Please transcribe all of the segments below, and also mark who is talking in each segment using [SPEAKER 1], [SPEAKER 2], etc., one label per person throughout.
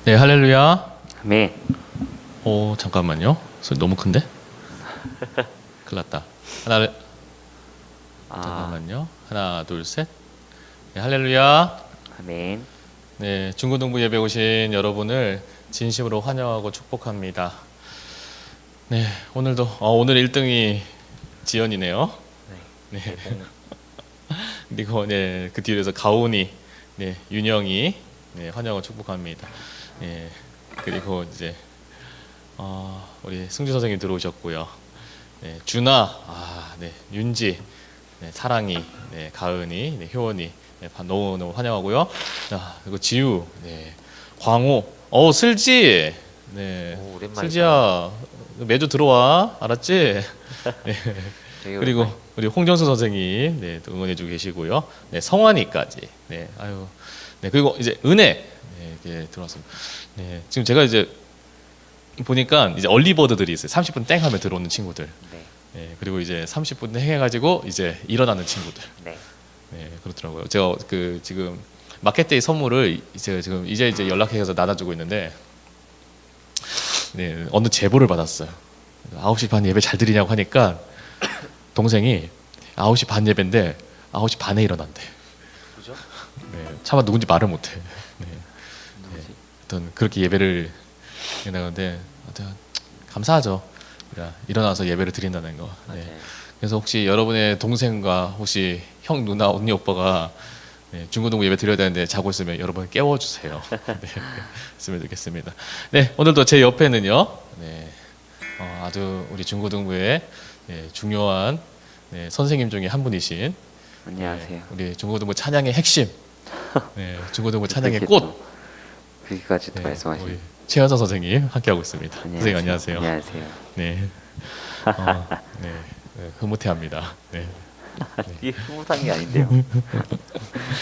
[SPEAKER 1] 네, 할렐루야.
[SPEAKER 2] 아멘.
[SPEAKER 1] 오, 잠깐만요. 소리 너무 큰데? 큰일 났다. 하나, 잠깐만요. 하나, 둘, 셋. 네, 할렐루야.
[SPEAKER 2] 아멘.
[SPEAKER 1] 네, 중고등부 예배 오신 여러분을 진심으로 환영하고 축복합니다. 네, 오늘도 오늘 1등이 지연이네요. 네. 그리고 네, 그 뒤에서 가온이, 네, 윤영이, 네, 환영하고 축복합니다. 네, 그리고 이제 우리 승주 선생님 들어오셨고요. 네, 준아, 네, 윤지, 네, 사랑이, 네, 가은이, 네, 효원이, 네, 너무 환영하고요. 자, 그리고 지우, 네, 광호, 슬지, 네,
[SPEAKER 2] 오, 오랜만이다.
[SPEAKER 1] 슬지야, 매주 들어와, 알았지? 네.
[SPEAKER 2] 되게
[SPEAKER 1] 그리고
[SPEAKER 2] 오랜만에.
[SPEAKER 1] 우리 홍정수 선생님, 네, 또 응원해주고 계시고요. 네, 성환이까지, 네, 아유, 네, 그리고 이제 은혜, 네, 이렇게 들어왔습니다. 네, 지금 제가 이제 보니까 이제 얼리버드들이 있어요. 30분 땡 하면 들어오는 친구들.
[SPEAKER 2] 네.
[SPEAKER 1] 네, 그리고 이제 30분 땡 해가지고 이제 일어나는 친구들.
[SPEAKER 2] 네.
[SPEAKER 1] 네, 그렇더라고요. 제가 그 지금 마켓데이 선물을 제가 지금 이제 연락해서 나눠주고 있는데, 네, 어느 제보를 받았어요. 9시 반 예배 잘 드리냐고 하니까 동생이 9시 반 예배인데 9시 반에 일어난대.
[SPEAKER 2] 누구죠?
[SPEAKER 1] 네, 차마 누군지 말을 못해. 네,
[SPEAKER 2] 누구지?
[SPEAKER 1] 어떤 그렇게 예배를 해나가는데 감사하죠. 우리가 일어나서 예배를 드린다는 거. 네.
[SPEAKER 2] 맞아요.
[SPEAKER 1] 그래서 혹시 여러분의 동생과 혹시 형, 누나, 언니, 오빠가 네, 중고등부 예배 드려야 되는데 자고 있으면 여러분 깨워주세요. 네, 했으면 좋겠습니다. 네, 오늘도 제 옆에는요. 네, 아주 우리 중고등부의 네, 중요한 네, 선생님 중에 한 분이신
[SPEAKER 2] 안녕하세요.
[SPEAKER 1] 네, 우리 중고등부 찬양의 핵심, 네, 중고등부 찬양의
[SPEAKER 2] 그렇게
[SPEAKER 1] 꽃,
[SPEAKER 2] 또 그렇게까지 또
[SPEAKER 1] 네,
[SPEAKER 2] 말씀하시네.
[SPEAKER 1] 우리 최현서 선생님 함께하고 있습니다. 선생님 안녕하세요.
[SPEAKER 2] 안녕하세요.
[SPEAKER 1] 네, 네, 네, 흐뭇해합니다. 네,
[SPEAKER 2] 이게 흐뭇한 게 아닌데요.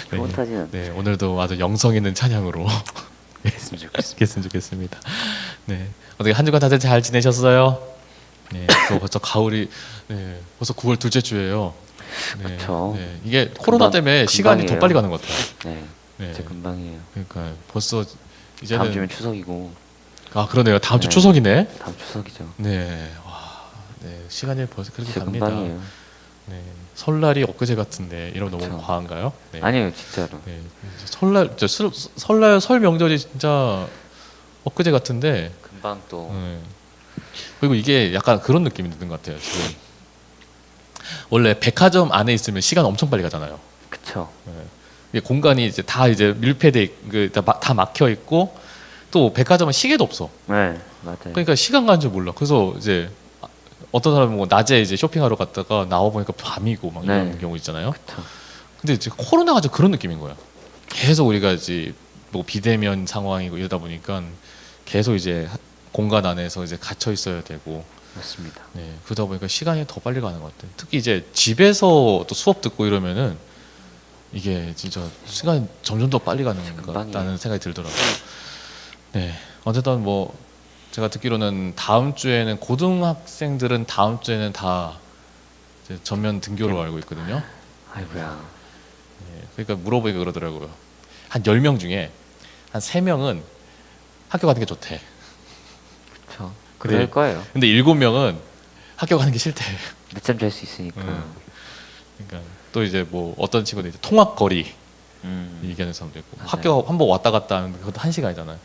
[SPEAKER 2] 흐뭇하지는
[SPEAKER 1] 네, 오늘도 아주 영성 있는 찬양으로
[SPEAKER 2] 했으면 좋겠습니다.
[SPEAKER 1] 했으면 좋겠습니다. 네, 어떻게 한 주간 다들 잘 지내셨어요? 네, 또 벌써 가을이, 네, 벌써 9월 둘째 주예요. 네,
[SPEAKER 2] 그쵸.
[SPEAKER 1] 네, 이게 코로나 때문에 시간이 더
[SPEAKER 2] 금방이에요.
[SPEAKER 1] 빨리 가는 것 같아요.
[SPEAKER 2] 네.
[SPEAKER 1] 네,
[SPEAKER 2] 진짜 금방이에요.
[SPEAKER 1] 그러니까 벌써
[SPEAKER 2] 다음
[SPEAKER 1] 이제는
[SPEAKER 2] 주면 추석이고
[SPEAKER 1] 그러네요. 다음 주
[SPEAKER 2] 네.
[SPEAKER 1] 추석이네.
[SPEAKER 2] 다음 추석이죠.
[SPEAKER 1] 네, 와, 네, 시간이 벌써 그렇게
[SPEAKER 2] 진짜
[SPEAKER 1] 갑니다.
[SPEAKER 2] 금방이에요.
[SPEAKER 1] 네, 설날이 엊그제 같은데 이러면 너무
[SPEAKER 2] 그쵸.
[SPEAKER 1] 과한가요? 네.
[SPEAKER 2] 아니에요, 진짜로.
[SPEAKER 1] 네, 설날 설 명절이 진짜 엊그제 같은데.
[SPEAKER 2] 금방 또
[SPEAKER 1] 네. 그리고 이게 약간 그런 느낌이 드는 것 같아요. 지금 원래 백화점 안에 있으면 시간 엄청 빨리 가잖아요.
[SPEAKER 2] 그쵸.
[SPEAKER 1] 네. 이게 공간이 이제 다 이제 밀폐돼 다 막혀 있고 또 백화점은 시계도 없어.
[SPEAKER 2] 네, 맞아요.
[SPEAKER 1] 그러니까 시간 가는 줄 몰라. 그래서 이제 어떤 사람은 뭐 낮에 이제 쇼핑하러 갔다가 나와 보니까 밤이고 막 이런
[SPEAKER 2] 네.
[SPEAKER 1] 경우 있잖아요.
[SPEAKER 2] 그쵸.
[SPEAKER 1] 근데 이제 코로나가 좀 그런 느낌인 거야. 계속 우리가 이제 뭐 비대면 상황이고 이러다 보니까 계속 이제 공간 안에서 이제 갇혀 있어야 되고,
[SPEAKER 2] 맞습니다.
[SPEAKER 1] 네, 그러다 보니까 시간이 더 빨리 가는 것 같아요. 특히 이제 집에서 또 수업 듣고 이러면은 이게 진짜 시간이 점점 더 빨리 가는 것
[SPEAKER 2] 금방이에요.
[SPEAKER 1] 같다는 생각이 들더라고요. 네, 어쨌든 뭐 제가 듣기로는 다음 주에는 고등학생들은 다음 주에는 다 이제 전면 등교로 알고 있거든요.
[SPEAKER 2] 아이고야.
[SPEAKER 1] 네, 그러니까 물어보니까 그러더라고요. 한 10명 중에 한 3명은 학교 가는 게 좋대.
[SPEAKER 2] 그쵸.
[SPEAKER 1] 그래.
[SPEAKER 2] 그럴 거예요.
[SPEAKER 1] 근데 7명은 학교 가는 게 싫대.
[SPEAKER 2] 늦잠 잘 수 있으니까.
[SPEAKER 1] 그러니까 또 이제 뭐 어떤 친구는 이제 통학거리 얘기하는 사람도 있고
[SPEAKER 2] 맞아요.
[SPEAKER 1] 학교 한번 왔다 갔다 하는 그것도 1시간이잖아요.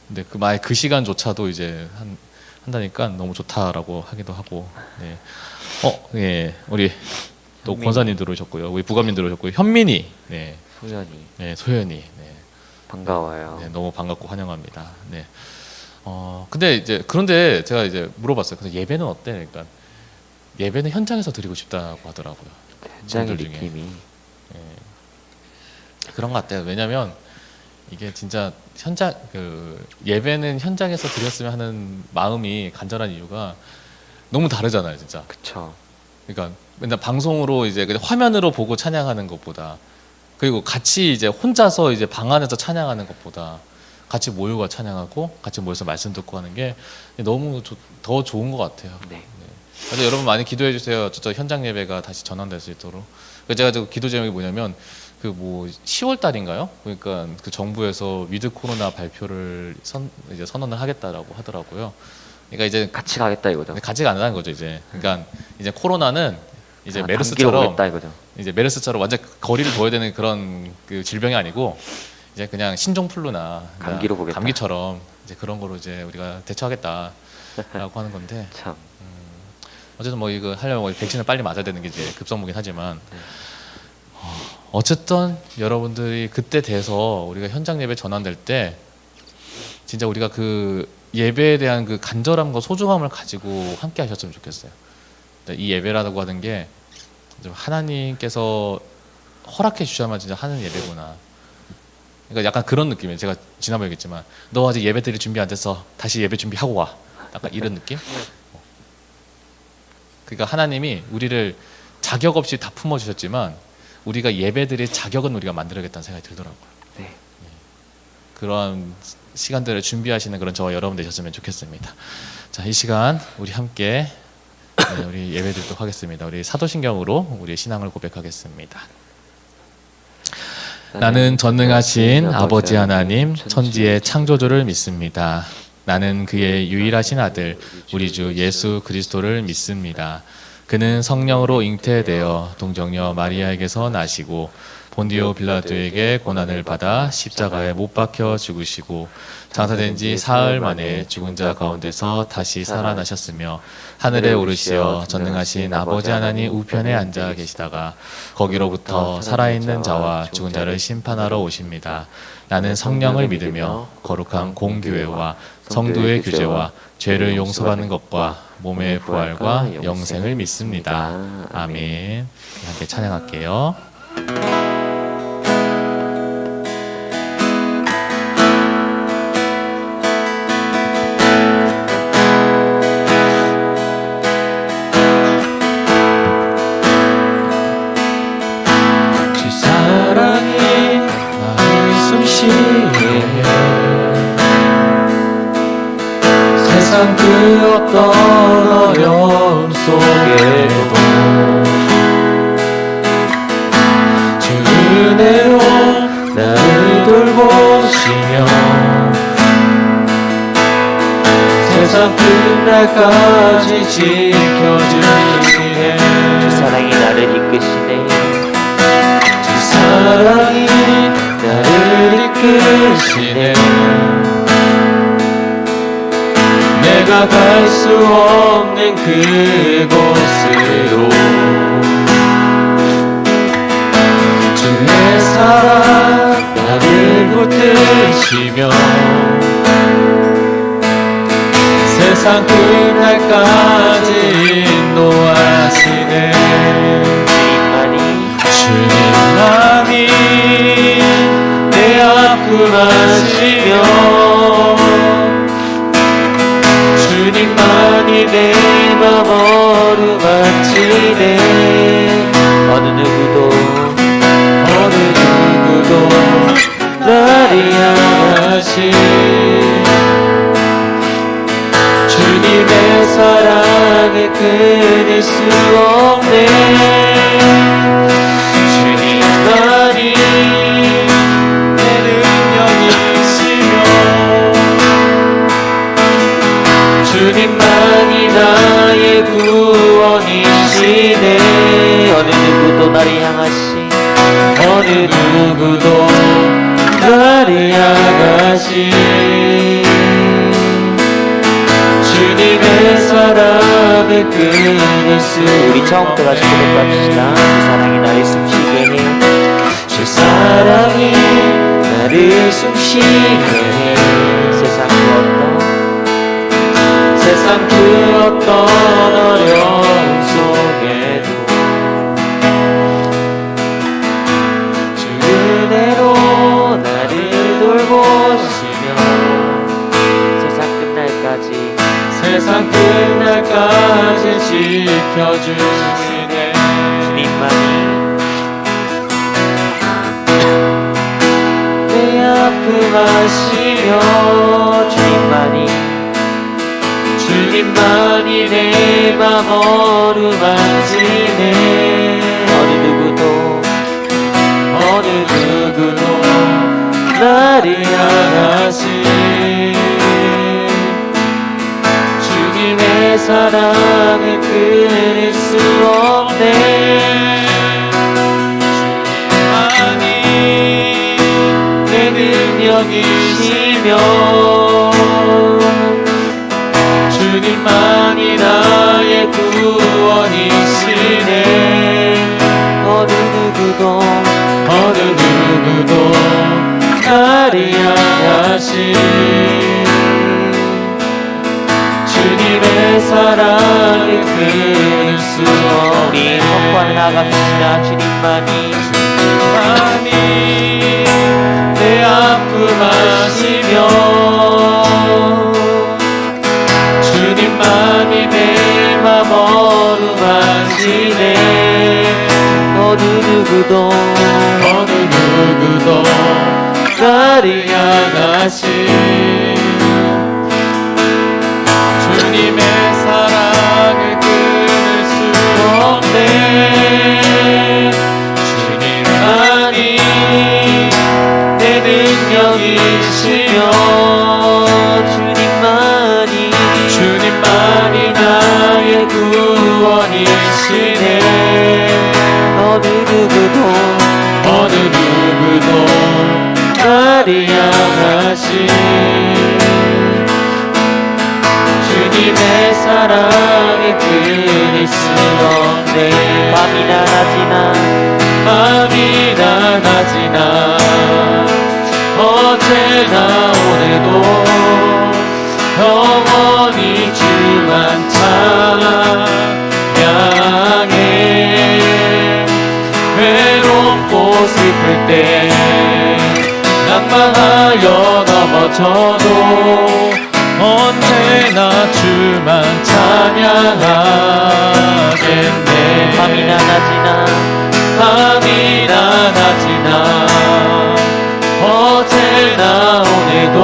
[SPEAKER 1] 근데 만약 그 시간조차도 이제 한다니까 너무 좋다라고 하기도 하고. 네. 예, 우리 또
[SPEAKER 2] 현민이.
[SPEAKER 1] 권사님 들어오셨고요, 우리 부감님 들어오셨고요, 현민이, 네,
[SPEAKER 2] 소연이
[SPEAKER 1] 네, 소연이, 네,
[SPEAKER 2] 반가워요.
[SPEAKER 1] 네, 너무 반갑고 환영합니다. 네. 근데 이제 그런데 제가 이제 물어봤어요. 그래서 예배는 어때? 그러니까 예배는 현장에서 드리고 싶다고 하더라고요.
[SPEAKER 2] 현장의
[SPEAKER 1] 친구들 중에.
[SPEAKER 2] 느낌이
[SPEAKER 1] 그런 것 같아요. 왜냐면 이게 진짜 예배는 현장에서 드렸으면 하는 마음이 간절한 이유가 너무 다르잖아요, 진짜.
[SPEAKER 2] 그쵸.
[SPEAKER 1] 그러니까 맨날 방송으로 이제 그냥 화면으로 보고 찬양하는 것보다, 그리고 같이 이제 혼자서 이제 방 안에서 찬양하는 것보다 같이 모여가 찬양하고 같이 모여서 말씀 듣고 하는 게 너무 더 좋은 것 같아요.
[SPEAKER 2] 네.
[SPEAKER 1] 그래서 여러분 많이 기도해 주세요. 저 현장 예배가 다시 전환될 수 있도록. 제가 저 기도 제목이 뭐냐면 그 뭐 10월 달인가요? 그러니까 그 정부에서 위드 코로나 발표를 이제 선언을 하겠다라고 하더라고요. 그러니까 이제
[SPEAKER 2] 같이 가겠다 이거죠.
[SPEAKER 1] 같이 간다는 거죠 이제. 그러니까 이제 코로나는 이제
[SPEAKER 2] 단기로
[SPEAKER 1] 메르스처럼
[SPEAKER 2] 오겠다 이거죠.
[SPEAKER 1] 이제 메르스처럼 완전 거리를 둬야 되는 그런 그 질병이 아니고 이제 그냥 신종플루나
[SPEAKER 2] 감기로 보겠다.
[SPEAKER 1] 감기처럼 이제 그런 거로 이제 우리가 대처하겠다라고 하는 건데
[SPEAKER 2] 참.
[SPEAKER 1] 어쨌든 뭐 이거 하려면 뭐 백신을 빨리 맞아야 되는 게 이제 급선무긴 하지만 어쨌든 여러분들이 그때 돼서 우리가 현장 예배 전환될 때 진짜 우리가 그 예배에 대한 그 간절함과 소중함을 가지고 함께 하셨으면 좋겠어요. 이 예배라고 하는 게 좀 하나님께서 허락해 주셔야만 진짜 하는 예배구나. 그러니까 약간 그런 느낌이에요. 제가 지난번에 얘기했지만 너 아직 예배 드릴 준비 안 됐어. 다시 예배 준비하고 와. 약간 이런 느낌? 그러니까 하나님이 우리를 자격 없이 다 품어주셨지만 우리가 예배 드릴 자격은 우리가 만들어야겠다는 생각이 들더라고요.
[SPEAKER 2] 네.
[SPEAKER 1] 그런 시간들을 준비하시는 그런 저와 여러분 되셨으면 좋겠습니다. 자, 이 시간 우리 함께 우리 예배 드리도록 하겠습니다. 우리 사도신경으로 우리의 신앙을 고백하겠습니다. 나는 전능하신 아버지 하나님 천지의 창조주를 믿습니다. 나는 그의 유일하신 아들 우리 주 예수 그리스도를 믿습니다. 그는 성령으로 잉태되어 동정녀 마리아에게서 나시고 본디오 빌라도에게 고난을 받아 십자가에 못 박혀 죽으시고 장사된 지 사흘 만에 죽은 자 가운데서 다시 살아나셨으며 하늘에 오르시어 전능하신 아버지 하나님 우편에 앉아 계시다가 거기로부터 살아있는 자와 죽은 자를 심판하러 오십니다. 나는 성령을 믿으며 거룩한 공교회와 성도의 교제와 죄를 용서받는 것과 몸의 부활과 영생을 믿습니다. 아멘. 함께 찬양할게요. 주 사랑이 나를 숨쉬게 해 세상 그 어떤 어려움 속에도 주 은혜로 나를 돌보시며 세상 끝날까지 지켜주시네.
[SPEAKER 2] 주 사랑이 나를 이끄시네.
[SPEAKER 1] 주 사랑이 나를 이끄시네. 내가 갈 수 없는 그곳으로 주의 사랑 나를 붙드시며 세상 끝날까지 인도하시네. 주님만이 내 아픔하시며 주님만이 내 맘 어루만지네.
[SPEAKER 2] 어느 누구도
[SPEAKER 1] 나를 향하시 주님의 사랑을 끊을 수 없네. 주님만이 내 능력이시며 주님만이 나의 구원이시네.
[SPEAKER 2] 어느 누구도 나를 향하시.
[SPEAKER 1] 어느 누구도 나를 향하시 주님의 사랑을 끊을 수
[SPEAKER 2] 우리 처음부터 다시 고백합시다. 주 사랑이 나를 숨쉬게 해.
[SPEAKER 1] 주 사랑이 나를 숨쉬게 해 세상 그 어떤 어려움 속에도 주 은혜로 나를 돌보시며 세상 끝날까지 지켜주시네. 내 아픔 아시며 주님만이 내 맘 어루만지네. 어느
[SPEAKER 2] 사랑을 끊을 수 없네.
[SPEAKER 1] 주님만이
[SPEAKER 2] 내 능력이시며
[SPEAKER 1] 주님만이 나의 구원이시네.
[SPEAKER 2] 어느 누구도
[SPEAKER 1] 나를 향하신 주님의 사랑을 끊을 수
[SPEAKER 2] 우리
[SPEAKER 1] 없네.
[SPEAKER 2] 선포하며 나갑시다. 주님만이
[SPEAKER 1] 내 아픔 아시며 주님만이 내 맘 어루만지네.
[SPEAKER 2] 어느 누구도
[SPEAKER 1] 나를 향하신 주님의 사랑을 끊을 수 없네. 주님만이 내 능력이시며 주님만이 나의 구원이시네.
[SPEAKER 2] 어느 누구도
[SPEAKER 1] 나를 향하신 주님의 사랑을 끊을 수 없네.
[SPEAKER 2] 밤이나
[SPEAKER 1] 낮이나 어제나 오늘도 영원히 주만 찬양해. 외롭고 슬플 때 낭만하여 넘어져도 언제나 주만 찬양하겠네.
[SPEAKER 2] 밤이나
[SPEAKER 1] 낮이나 어제나 오늘도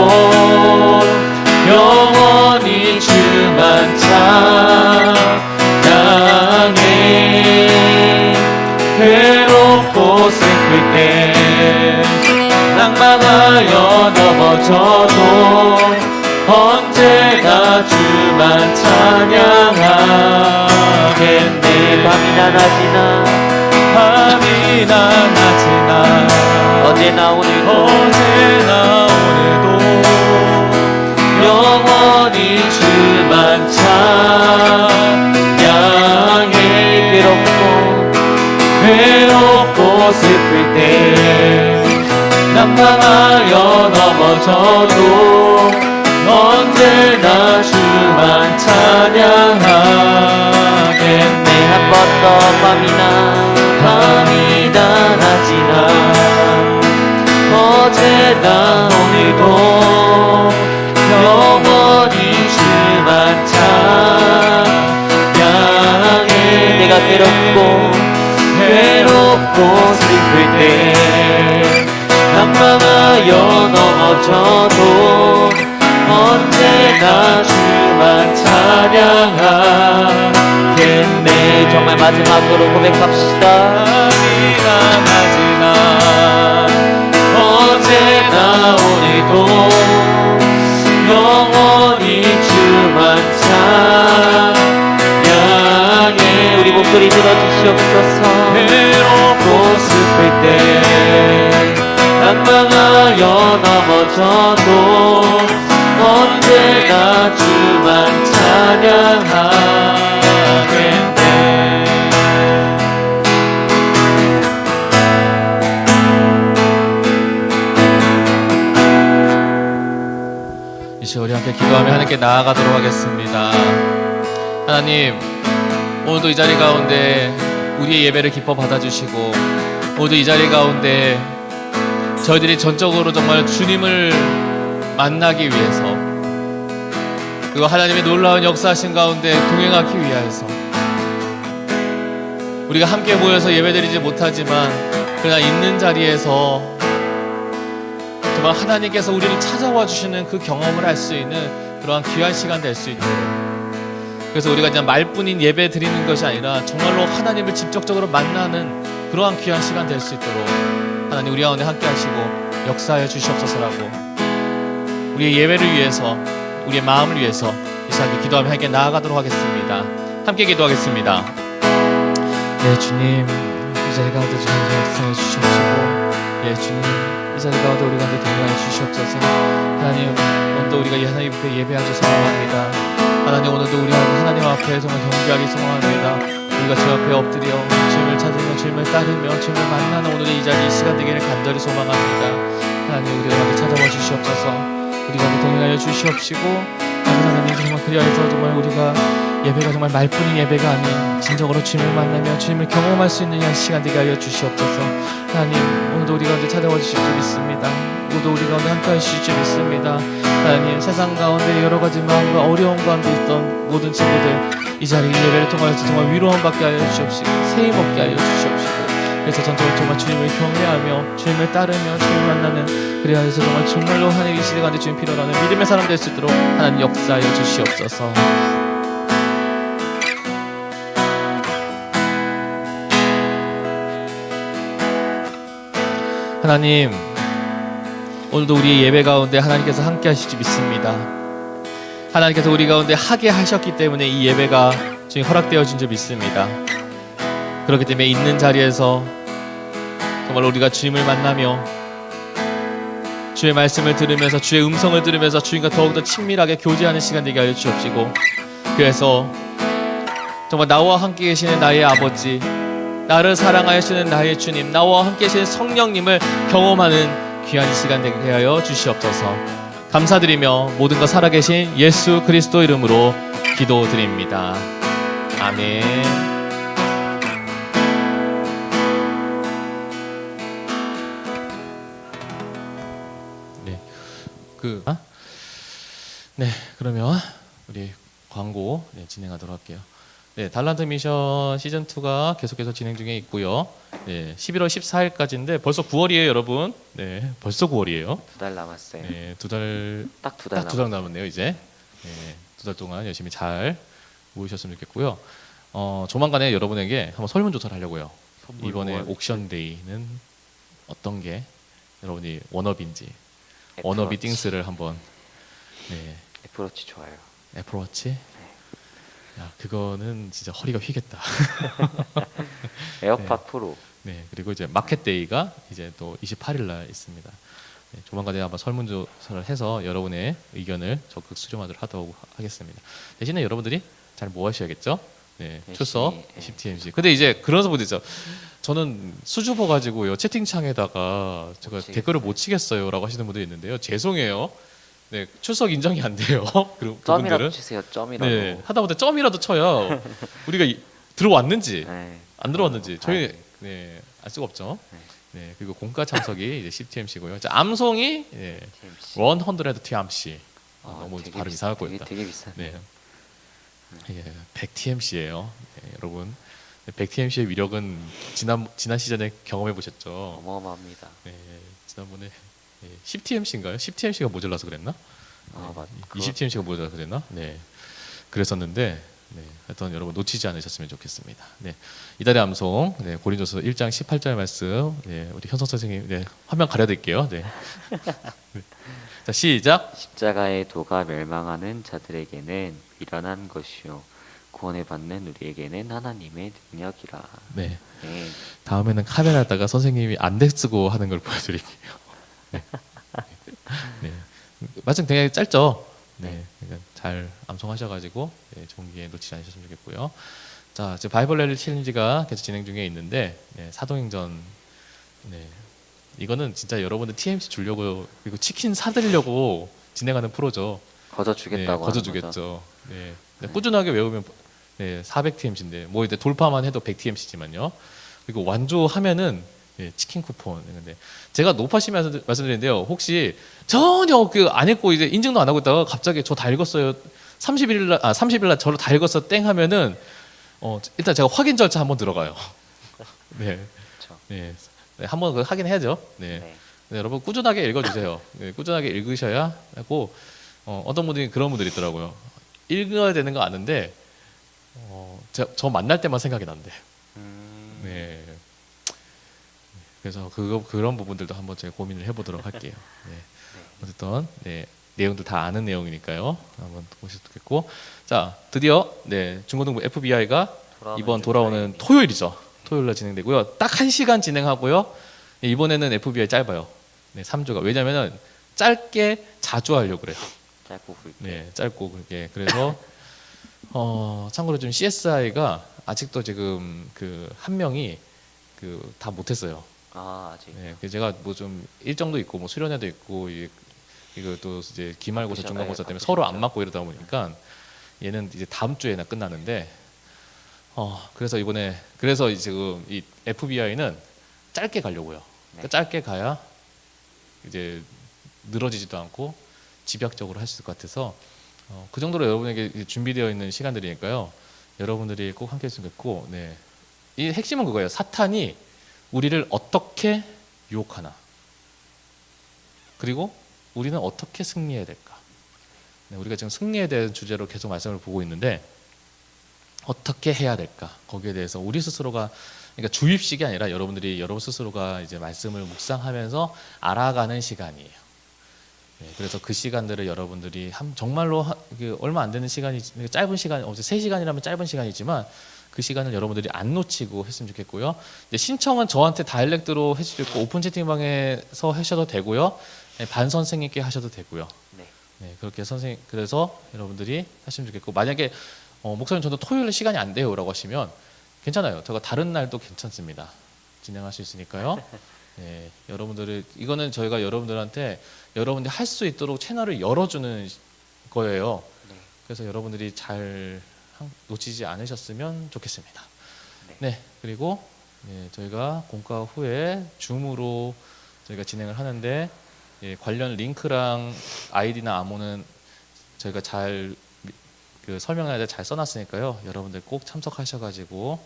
[SPEAKER 1] 영원히 주만 찬양해. 외롭고 슬플 때 낭만하여 넘어져도 언제나 주만 찬양하겠네.
[SPEAKER 2] 밤이나
[SPEAKER 1] 낮이나
[SPEAKER 2] 어제나 오늘도
[SPEAKER 1] 영원히 주만 찬양해. 외롭고 슬플 때 난방하여 넘어져도 언제나 주만 찬양하겠네.
[SPEAKER 2] 한 번 더 밤이나
[SPEAKER 1] 낮이나 어제나 오늘도 영원히 주만 찬양해.
[SPEAKER 2] 내가
[SPEAKER 1] 외롭고 슬플 때 난방하여 넘어져도 언제나 주만 찬양하겠네.
[SPEAKER 2] 정말 마지막으로 고백합시다.
[SPEAKER 1] 낮이나 어제나 오늘도 영원히 주만 찬양해.
[SPEAKER 2] 우리 목소리 들어주시옵소서.
[SPEAKER 1] 외롭고 슬플 때 난방하여 넘어져도 언제나 주만 찬양하겠네. 이 시간 우리 함께 기도하며 하나님께 나아가도록 하겠습니다. 하나님, 오늘도 이 자리 가운데 우리의 예배를 기뻐 받아주시고 오늘도 이 자리 가운데 저희들이 전적으로 정말 주님을 만나기 위해서 그리고 하나님의 놀라운 역사하신 가운데 동행하기 위하여서 우리가 함께 모여서 예배드리지 못하지만 그러나 있는 자리에서 정말 하나님께서 우리를 찾아와 주시는 그 경험을 할 수 있는 그러한 귀한 시간 될 수 있도록, 그래서 우리가 그냥 말뿐인 예배 드리는 것이 아니라 정말로 하나님을 직접적으로 만나는 그러한 귀한 시간 될 수 있도록 하나님 우리 가운데 함께 하시고 역사하여 주시옵소서라고 우리의 예배를 위해서, 우리의 마음을 위해서 이 시간에 기도하며 함께 나아가도록 하겠습니다. 함께 기도하겠습니다. 네, 주님, 이 자리 가운데 주님 역사해 주시옵시고, 예, 주님, 이 자리 가운데 우리 가운데 동행하여 주시옵소서. 하나님, 오늘도 우리가 하나님 앞에 예배하여 소망합니다. 하나님, 오늘도 우리 하나님 앞에 정말 경배하기 소망합니다. 우리가 주 앞에 엎드려 주님을 찾으며 주님을 따르며 주님을 만나는 오늘의 이 자리, 이 시간 되기를 간절히 소망합니다. 하나님, 우리 가운데 찾아와 주시옵소서. 우리 가운데 동행하여 주시옵시고, 하나님, 정말 그리하여서 정말 우리가 예배가 정말 말뿐인 예배가 아닌 진정으로 주님을 만나며 주님을 경험할 수 있는 이 시간 되게 하여 주시옵소서. 하나님, 오늘도 우리 가운데 찾아와 주실 줄 믿습니다. 오늘도 우리 가운데 함께해 주실 줄 믿습니다. 하나님, 세상 가운데 여러 가지 마음과 어려움 가운데 있던 모든 친구들, 이 자리 예배를 통하여서 정말 위로함 받게 하여 주시옵시고, 세임 얻게 하여 주시옵시고, 그래서 전적으로 정말 주님을 경외하며 주님을 따르며 주님을 만나는, 그래야해서 정말로 하나님 이 시대 가운데 주님 필요로 하는 믿음의 사람 될 수 있도록 하나님 역사하여 주시옵소서. 하나님, 오늘도 우리 예배 가운데 하나님께서 함께 하실지 믿습니다. 하나님께서 우리 가운데 하게 하셨기 때문에 이 예배가 주님 허락되어진 줄 믿습니다. 그렇기 때문에 있는 자리에서 정말 우리가 주님을 만나며 주의 말씀을 들으면서 주의 음성을 들으면서 주님과 더욱더 친밀하게 교제하는 시간 되게 하여 주옵시고, 그래서 정말 나와 함께 계시는 나의 아버지, 나를 사랑하시는 나의 주님, 나와 함께 계시는 성령님을 경험하는 귀한 시간 되게 하여 주시옵소서. 감사드리며 모든 것 살아계신 예수 그리스도 이름으로 기도드립니다. 아멘. 네, 그러면 우리 광고 진행하도록 할게요. 네, 달란트 미션 시즌 2가 계속해서 진행 중에 있고요. 네, 11월 14일까지인데 벌써 9월이에요, 여러분. 네, 벌써 9월이에요.
[SPEAKER 2] 2달 남았어요.
[SPEAKER 1] 네,
[SPEAKER 2] 딱 두 달
[SPEAKER 1] 남았네요, 이제. 네, 2달 동안 열심히 잘 모이셨으면 좋겠고요. 조만간에 여러분에게 한번 설문조사를 하려고요. 이번에 옥션 데이는 어떤 게 여러분이 워너비인지, 워너비 띵스를 한번. 네.
[SPEAKER 2] 애플워치 좋아요.
[SPEAKER 1] 애플워치? 야, 그거는 진짜 허리가 휘겠다.
[SPEAKER 2] 에어팟
[SPEAKER 1] 네.
[SPEAKER 2] 프로.
[SPEAKER 1] 네, 그리고 이제 마켓데이가 이제 또 28일 날 있습니다. 네, 조만간에 한번 설문조사를 해서 여러분의 의견을 적극 수렴하도록 하도록 하겠습니다. 대신에 여러분들이 잘 모아셔야겠죠? 네, 출석 CTMC. 근데 이제 그런 분들 있죠. 저는 수줍어 가지고요 채팅창에다가 제가 댓글을 못 치겠어요라고 하시는 분들이 있는데요. 죄송해요. 네, 출석 인정이 안 돼요.
[SPEAKER 2] 점이라도 치세요. 점이라도.
[SPEAKER 1] 네, 하다못해 점이라도 쳐야 우리가 들어왔는지
[SPEAKER 2] 네.
[SPEAKER 1] 안 들어왔는지 저희
[SPEAKER 2] 네.
[SPEAKER 1] 알 수가 없죠.
[SPEAKER 2] 네.
[SPEAKER 1] 네, 그리고 공과 참석이 이제 CTMC고요. 암송이
[SPEAKER 2] TMC.
[SPEAKER 1] 100 TMC. 너무
[SPEAKER 2] 되게
[SPEAKER 1] 발음 이상할
[SPEAKER 2] 되게,
[SPEAKER 1] 거였다.
[SPEAKER 2] 되게 비싸네.
[SPEAKER 1] 네, 예, 100 TMC예요. 네, 여러분. 100 TMC의 위력은 지난 시즌에 경험해 보셨죠.
[SPEAKER 2] 어마어마합니다.
[SPEAKER 1] 네, 지난번에 10 TMC인가요? 10 TMC가 모자라서 그랬나?
[SPEAKER 2] 맞.
[SPEAKER 1] 20 TMC가 모자라서 그랬나? 네, 그랬었는데, 네, 하여튼 여러분 놓치지 않으셨으면 좋겠습니다. 네, 이달의 암송, 네, 고린도서 1장 18절 말씀, 네, 우리 현석 선생님, 네, 화면 가려드릴게요. 네. 네. 자, 시작.
[SPEAKER 2] 십자가의 도가 멸망하는 자들에게는 미련한 것이요 구원을 받는 우리에게는 하나님의 능력이라.
[SPEAKER 1] 네.
[SPEAKER 2] 네.
[SPEAKER 1] 다음에는 카메라에다가 선생님이 안대 쓰고 하는 걸 보여드릴게요. 네. 네. 말씀 굉장히 짧죠. 네. 그러니까 잘 암송하셔가지고 네, 좋은 기회 놓치지 않으셨으면 좋겠고요. 자, 지금 바이블 랠리 챌린지가 계속 진행 중에 있는데 네, 사도행전. 네. 이거는 진짜 여러분들 TMC 주려고 그리고 치킨 사드리려고 진행하는 프로죠.
[SPEAKER 2] 거저 주겠다고.
[SPEAKER 1] 네, 거저
[SPEAKER 2] 하는
[SPEAKER 1] 주겠죠.
[SPEAKER 2] 거죠?
[SPEAKER 1] 네. 꾸준하게 외우면 400 TMC인데 뭐 이제 돌파만 해도 100 TMC지만요. 그리고 완주하면은 치킨 쿠폰. 근데 제가 높아시면서 말씀드리는데요. 혹시 전혀 안 읽고 이제 인증도 안 하고 있다가 갑자기 저 다 읽었어요. 30일 날 저를 다 읽었어 땡 하면은 일단 제가 확인 절차 한번 들어가요. 네.
[SPEAKER 2] 그렇죠.
[SPEAKER 1] 네. 네, 한번 그거 확인해야죠. 네.
[SPEAKER 2] 네.
[SPEAKER 1] 네, 여러분 꾸준하게 읽어주세요. 네, 꾸준하게 읽으셔야 하고 어떤 분들이 그런 분들이 있더라고요. 읽어야 되는 거 아는데 저 만날 때만 생각이 난대. 네. 그래서 그런 부분들도 한번 제가 고민을 해보도록 할게요. 네. 어쨌든 내용들 다 아는 내용이니까요. 한번 보셔도 좋겠고, 자 드디어 네 중고등부 FBI가 이번 돌아오는 토요일이죠. 토요일 날 진행되고요. 딱 1시간 진행하고요. 이번에는 FBI 짧아요. 네, 3주가. 왜냐면은 짧게 자주 하려고 그래요.
[SPEAKER 2] 짧고 굵게.
[SPEAKER 1] 네, 짧고 그렇게. 그래서 참고로 좀 CSI가 아직도 지금 그 한 명이 그 다 못했어요.
[SPEAKER 2] 아직.
[SPEAKER 1] 네, 그 제가 뭐 좀 일정도 있고 뭐 수련회도 있고 이것도 이제 기말고사
[SPEAKER 2] 바쁘셨-
[SPEAKER 1] 중간고사
[SPEAKER 2] 네,
[SPEAKER 1] 때문에 서로 안
[SPEAKER 2] 바쁘셨죠.
[SPEAKER 1] 맞고 이러다 보니까 얘는 이제 다음 주에나 끝나는데 그래서 이번에 그래서 지금 이 FBI는 짧게 가려고요. 그러니까 짧게 가야 이제 늘어지지도 않고 집약적으로 할 수 있을 것 같아서 그 정도로 여러분에게 준비되어 있는 시간들이니까요. 여러분들이 꼭 함께 했으면 좋겠고, 네. 이 핵심은 그거예요. 사탄이 우리를 어떻게 유혹하나, 그리고 우리는 어떻게 승리해야 될까. 네, 우리가 지금 승리에 대한 주제로 계속 말씀을 보고 있는데 어떻게 해야 될까, 거기에 대해서 우리 스스로가, 그러니까 주입식이 아니라 여러분들이 여러분 스스로가 이제 말씀을 묵상하면서 알아가는 시간이에요. 네, 그래서 그 시간들을 여러분들이 정말로 얼마 안 되는 시간이, 짧은 시간, 어제 3시간이라면 짧은 시간이지만 그 시간을 여러분들이 안 놓치고 했으면 좋겠고요. 이제 신청은 저한테 다이렉트로 할 수도 있고 오픈 채팅방에서 하셔도 되고요. 네, 반 선생님께 하셔도 되고요.
[SPEAKER 2] 네.
[SPEAKER 1] 네, 그렇게 선생님, 그래서 여러분들이 하시면 좋겠고, 만약에 목사님 저도 토요일 시간이 안 돼요라고 하시면 괜찮아요. 제가 다른 날도 괜찮습니다. 진행할 수 있으니까요. 네, 여러분들이, 이거는 저희가 여러분들한테 여러분들이 할 수 있도록 채널을 열어주는 거예요.
[SPEAKER 2] 네.
[SPEAKER 1] 그래서 여러분들이 잘 놓치지 않으셨으면 좋겠습니다.
[SPEAKER 2] 네.
[SPEAKER 1] 네, 그리고 저희가 공과 후에 줌으로 저희가 진행을 하는데 관련 링크랑 아이디나 암호는 저희가 잘 그 설명란에 잘 써놨으니까요. 여러분들 꼭 참석하셔가지고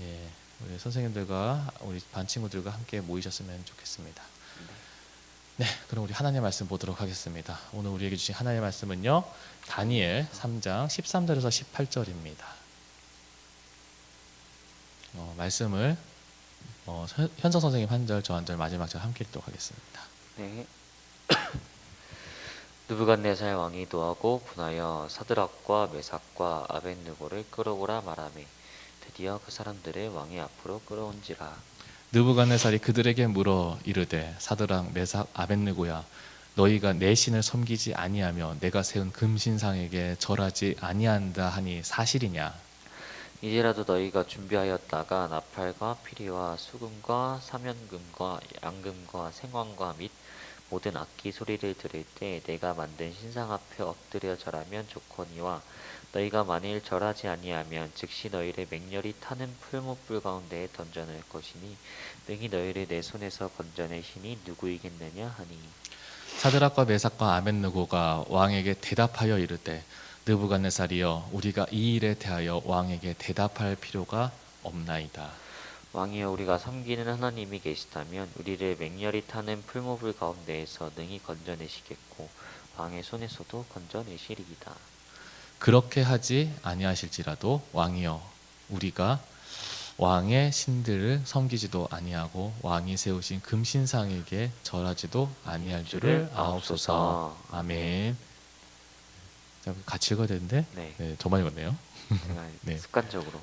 [SPEAKER 1] 우리 선생님들과 우리 반 친구들과 함께 모이셨으면 좋겠습니다. 네, 그럼 우리 하나님의 말씀 보도록 하겠습니다. 오늘 우리에게 주신 하나님의 말씀은요, 다니엘 3장 13절에서 18절입니다. 말씀을 현서 선생님 한 절, 저 한 절, 마지막 절 함께 읽도록 하겠습니다.
[SPEAKER 2] 네. 느부갓네살 왕이 노하고 분하여 사드락과 메삭과 아벳느고를 끌어오라 말하매 드디어 그 사람들의 왕이 앞으로 끌어온지라.
[SPEAKER 1] 느부갓네살이 그들에게 물어 이르되 사드락, 메삭, 아벳느고야, 너희가 내 신을 섬기지 아니하며 내가 세운 금신상에게 절하지 아니한다 하니 사실이냐?
[SPEAKER 2] 이제라도 너희가 준비하였다가 나팔과 피리와 수금과 사면금과 양금과 생황과 및 모든 악기 소리를 들을 때 내가 만든 신상 앞에 엎드려 절하면 좋거니와 너희가 만일 절하지 아니하면 즉시 너희를 맹렬히 타는 풀무불 가운데에 던져낼 것이니 능히 너희를 내 손에서 건져낼 신이 누구이겠느냐 하니.
[SPEAKER 1] 사드락과 메삭과 아벳느고가 왕에게 대답하여 이르되 느부갓네살이여, 우리가 이 일에 대하여 왕에게 대답할 필요가 없나이다.
[SPEAKER 2] 왕이여, 우리가 섬기는 하나님이 계시다면 우리를 맹렬히 타는 풀무불 가운데에서 능히 건져내시겠고 왕의 손에서도 건져내시리이다.
[SPEAKER 1] 그렇게 하지 아니하실지라도 왕이여, 우리가 왕의 신들을 섬기지도 아니하고 왕이 세우신 금신상에게 절하지도 아니할 줄을 아옵소서. 아멘. 자, 같이 읽어야 되는데
[SPEAKER 2] 네,
[SPEAKER 1] 더 많이 읽었네요.
[SPEAKER 2] 제가
[SPEAKER 1] 네.
[SPEAKER 2] 습관적으로.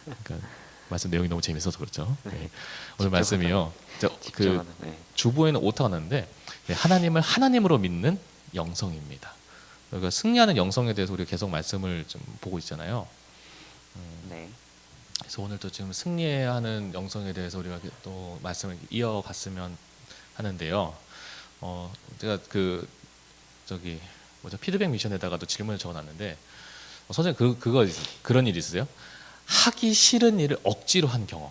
[SPEAKER 1] 그러니까 말씀 내용이 너무 재밌어서 그렇죠.
[SPEAKER 2] 네.
[SPEAKER 1] 네. 오늘 말씀이요. 그
[SPEAKER 2] 집중하는. 네.
[SPEAKER 1] 주보에는 오타가 났는데 하나님을 하나님으로 믿는 영성입니다. 그러니까 승리하는 영성에 대해서 우리가 계속 말씀을 좀 보고 있잖아요.
[SPEAKER 2] 네.
[SPEAKER 1] 그래서 오늘도 지금 승리하는 영성에 대해서 우리가 또 말씀을 이어갔으면 하는데요. 제가 저기 뭐죠, 피드백 미션에다가도 질문을 적어놨는데 선생님 그런 일 있으세요? 하기 싫은 일을 억지로 한 경험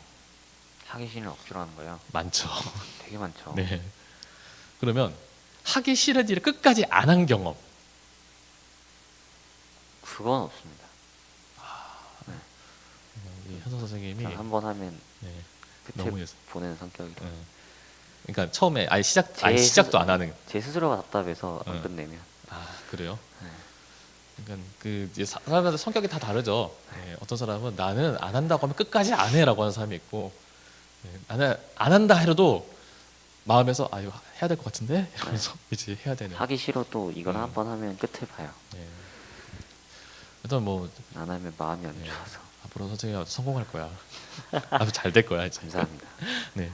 [SPEAKER 2] 하기 싫은 억지로 하는 거예요.
[SPEAKER 1] 많죠.
[SPEAKER 2] 되게 많죠.
[SPEAKER 1] 네. 그러면 하기 싫은 일을 끝까지 안 한 경험.
[SPEAKER 2] 그건 없습니다.
[SPEAKER 1] 이 현서 선생님이
[SPEAKER 2] 한번 하면
[SPEAKER 1] 네,
[SPEAKER 2] 끝에
[SPEAKER 1] 너무
[SPEAKER 2] 보는 성격이라.
[SPEAKER 1] 네. 그러니까 처음에 아예
[SPEAKER 2] 제
[SPEAKER 1] 시작도 안
[SPEAKER 2] 스스-
[SPEAKER 1] 하는.
[SPEAKER 2] 제 스스로가 답답해서 안
[SPEAKER 1] 네.
[SPEAKER 2] 끝내면.
[SPEAKER 1] 아, 그래요?
[SPEAKER 2] 네.
[SPEAKER 1] 그러니까 이제 사람마다 성격이 다 다르죠. 네, 어떤 사람은 나는 안 한다고 하면 끝까지 안 해라고 하는 사람이 있고, 나는 안 한다 해도 마음에서 아 이거 해야 될 것 같은데 이러면서 이제 해야 되는.
[SPEAKER 2] 하기 싫어도 이걸 한번 하면 끝을 봐요.
[SPEAKER 1] 네. 일단 뭐
[SPEAKER 2] 안 하면 마음이 안 좋아서.
[SPEAKER 1] 앞으로 선생님 아주 성공할 거야. 아주 잘 될 거야 이제.
[SPEAKER 2] 감사합니다.
[SPEAKER 1] 네.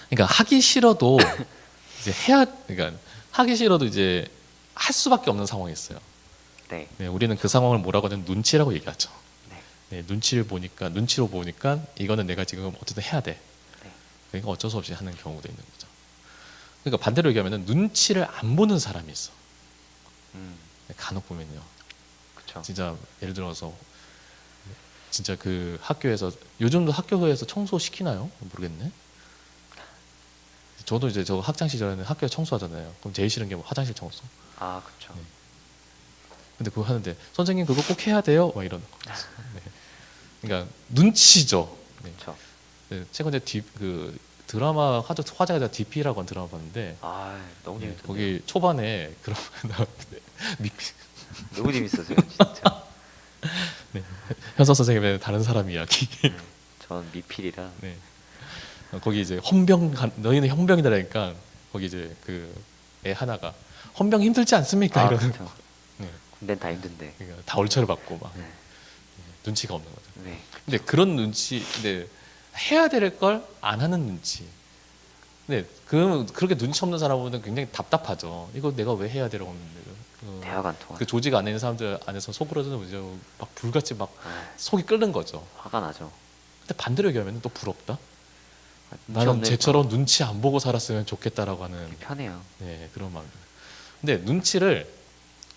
[SPEAKER 1] 그러니까 하기 싫어도 이제 그러니까 하기 싫어도 이제 할 수밖에 없는 상황이 있어요.
[SPEAKER 2] 네.
[SPEAKER 1] 네, 우리는 그 상황을 뭐라고 하냐면 눈치라고 얘기하죠.
[SPEAKER 2] 네.
[SPEAKER 1] 네, 눈치로 보니까 이거는 내가 지금 어쨌든 해야 돼.
[SPEAKER 2] 네.
[SPEAKER 1] 그러니까 어쩔 수 없이 하는 경우도 있는 거죠. 그러니까 반대로 얘기하면은 눈치를 안 보는 사람이 있어. 네, 간혹 보면요.
[SPEAKER 2] 그렇죠.
[SPEAKER 1] 진짜 예를 들어서 진짜 그 학교에서 요즘도 학교에서 청소 시키나요? 모르겠네. 저도 이제 저 학창 시절에는 학교에 청소하잖아요. 그럼 제일 싫은 게 뭐 화장실 청소.
[SPEAKER 2] 아, 그렇죠.
[SPEAKER 1] 네. 근데 그거 하는데 선생님 그거 꼭 해야 돼요? 막 이러는 거. 네. 그러니까 눈치죠. 네.
[SPEAKER 2] 그렇죠.
[SPEAKER 1] 네. 최근에 그 드라마 화제가 DP라고 하는 드라마 봤는데
[SPEAKER 2] 아, 너무
[SPEAKER 1] 네,
[SPEAKER 2] 재밌던데.
[SPEAKER 1] 거기 초반에 그런
[SPEAKER 2] 너무 재밌었어요, 진짜.
[SPEAKER 1] 현서 선생님의 다른 사람 이야기.
[SPEAKER 2] 전 미필이라.
[SPEAKER 1] 네. 거기 이제 너희는 헌병이다라니까 거기 이제 그 애 하나가 헌병 힘들지 않습니까?
[SPEAKER 2] 아,
[SPEAKER 1] 이러는.
[SPEAKER 2] 그렇죠.
[SPEAKER 1] 네.
[SPEAKER 2] 군대는 다 힘든데.
[SPEAKER 1] 그러니까 다 얼차려 받고 막
[SPEAKER 2] 네.
[SPEAKER 1] 눈치가 없는 거죠.
[SPEAKER 2] 네.
[SPEAKER 1] 근데 그런 눈치, 근데 해야 될 걸 안 하는 눈치. 근데 그렇게 눈치 없는 사람은 굉장히 답답하죠. 이거 내가 왜 해야 되라고 하는데
[SPEAKER 2] 대화가 안 통하.
[SPEAKER 1] 그 조직 안에 있는 사람들 안에서 속으로는 이제 막 불같이 막
[SPEAKER 2] 아,
[SPEAKER 1] 속이 끓는 거죠.
[SPEAKER 2] 화가 나죠.
[SPEAKER 1] 근데 반대로 얘기하면 또 부럽다.
[SPEAKER 2] 눈치
[SPEAKER 1] 나는
[SPEAKER 2] 없는
[SPEAKER 1] 쟤처럼 눈치 안 보고 살았으면 좋겠다라고 하는
[SPEAKER 2] 편해요.
[SPEAKER 1] 네, 그런 마음. 근데 눈치를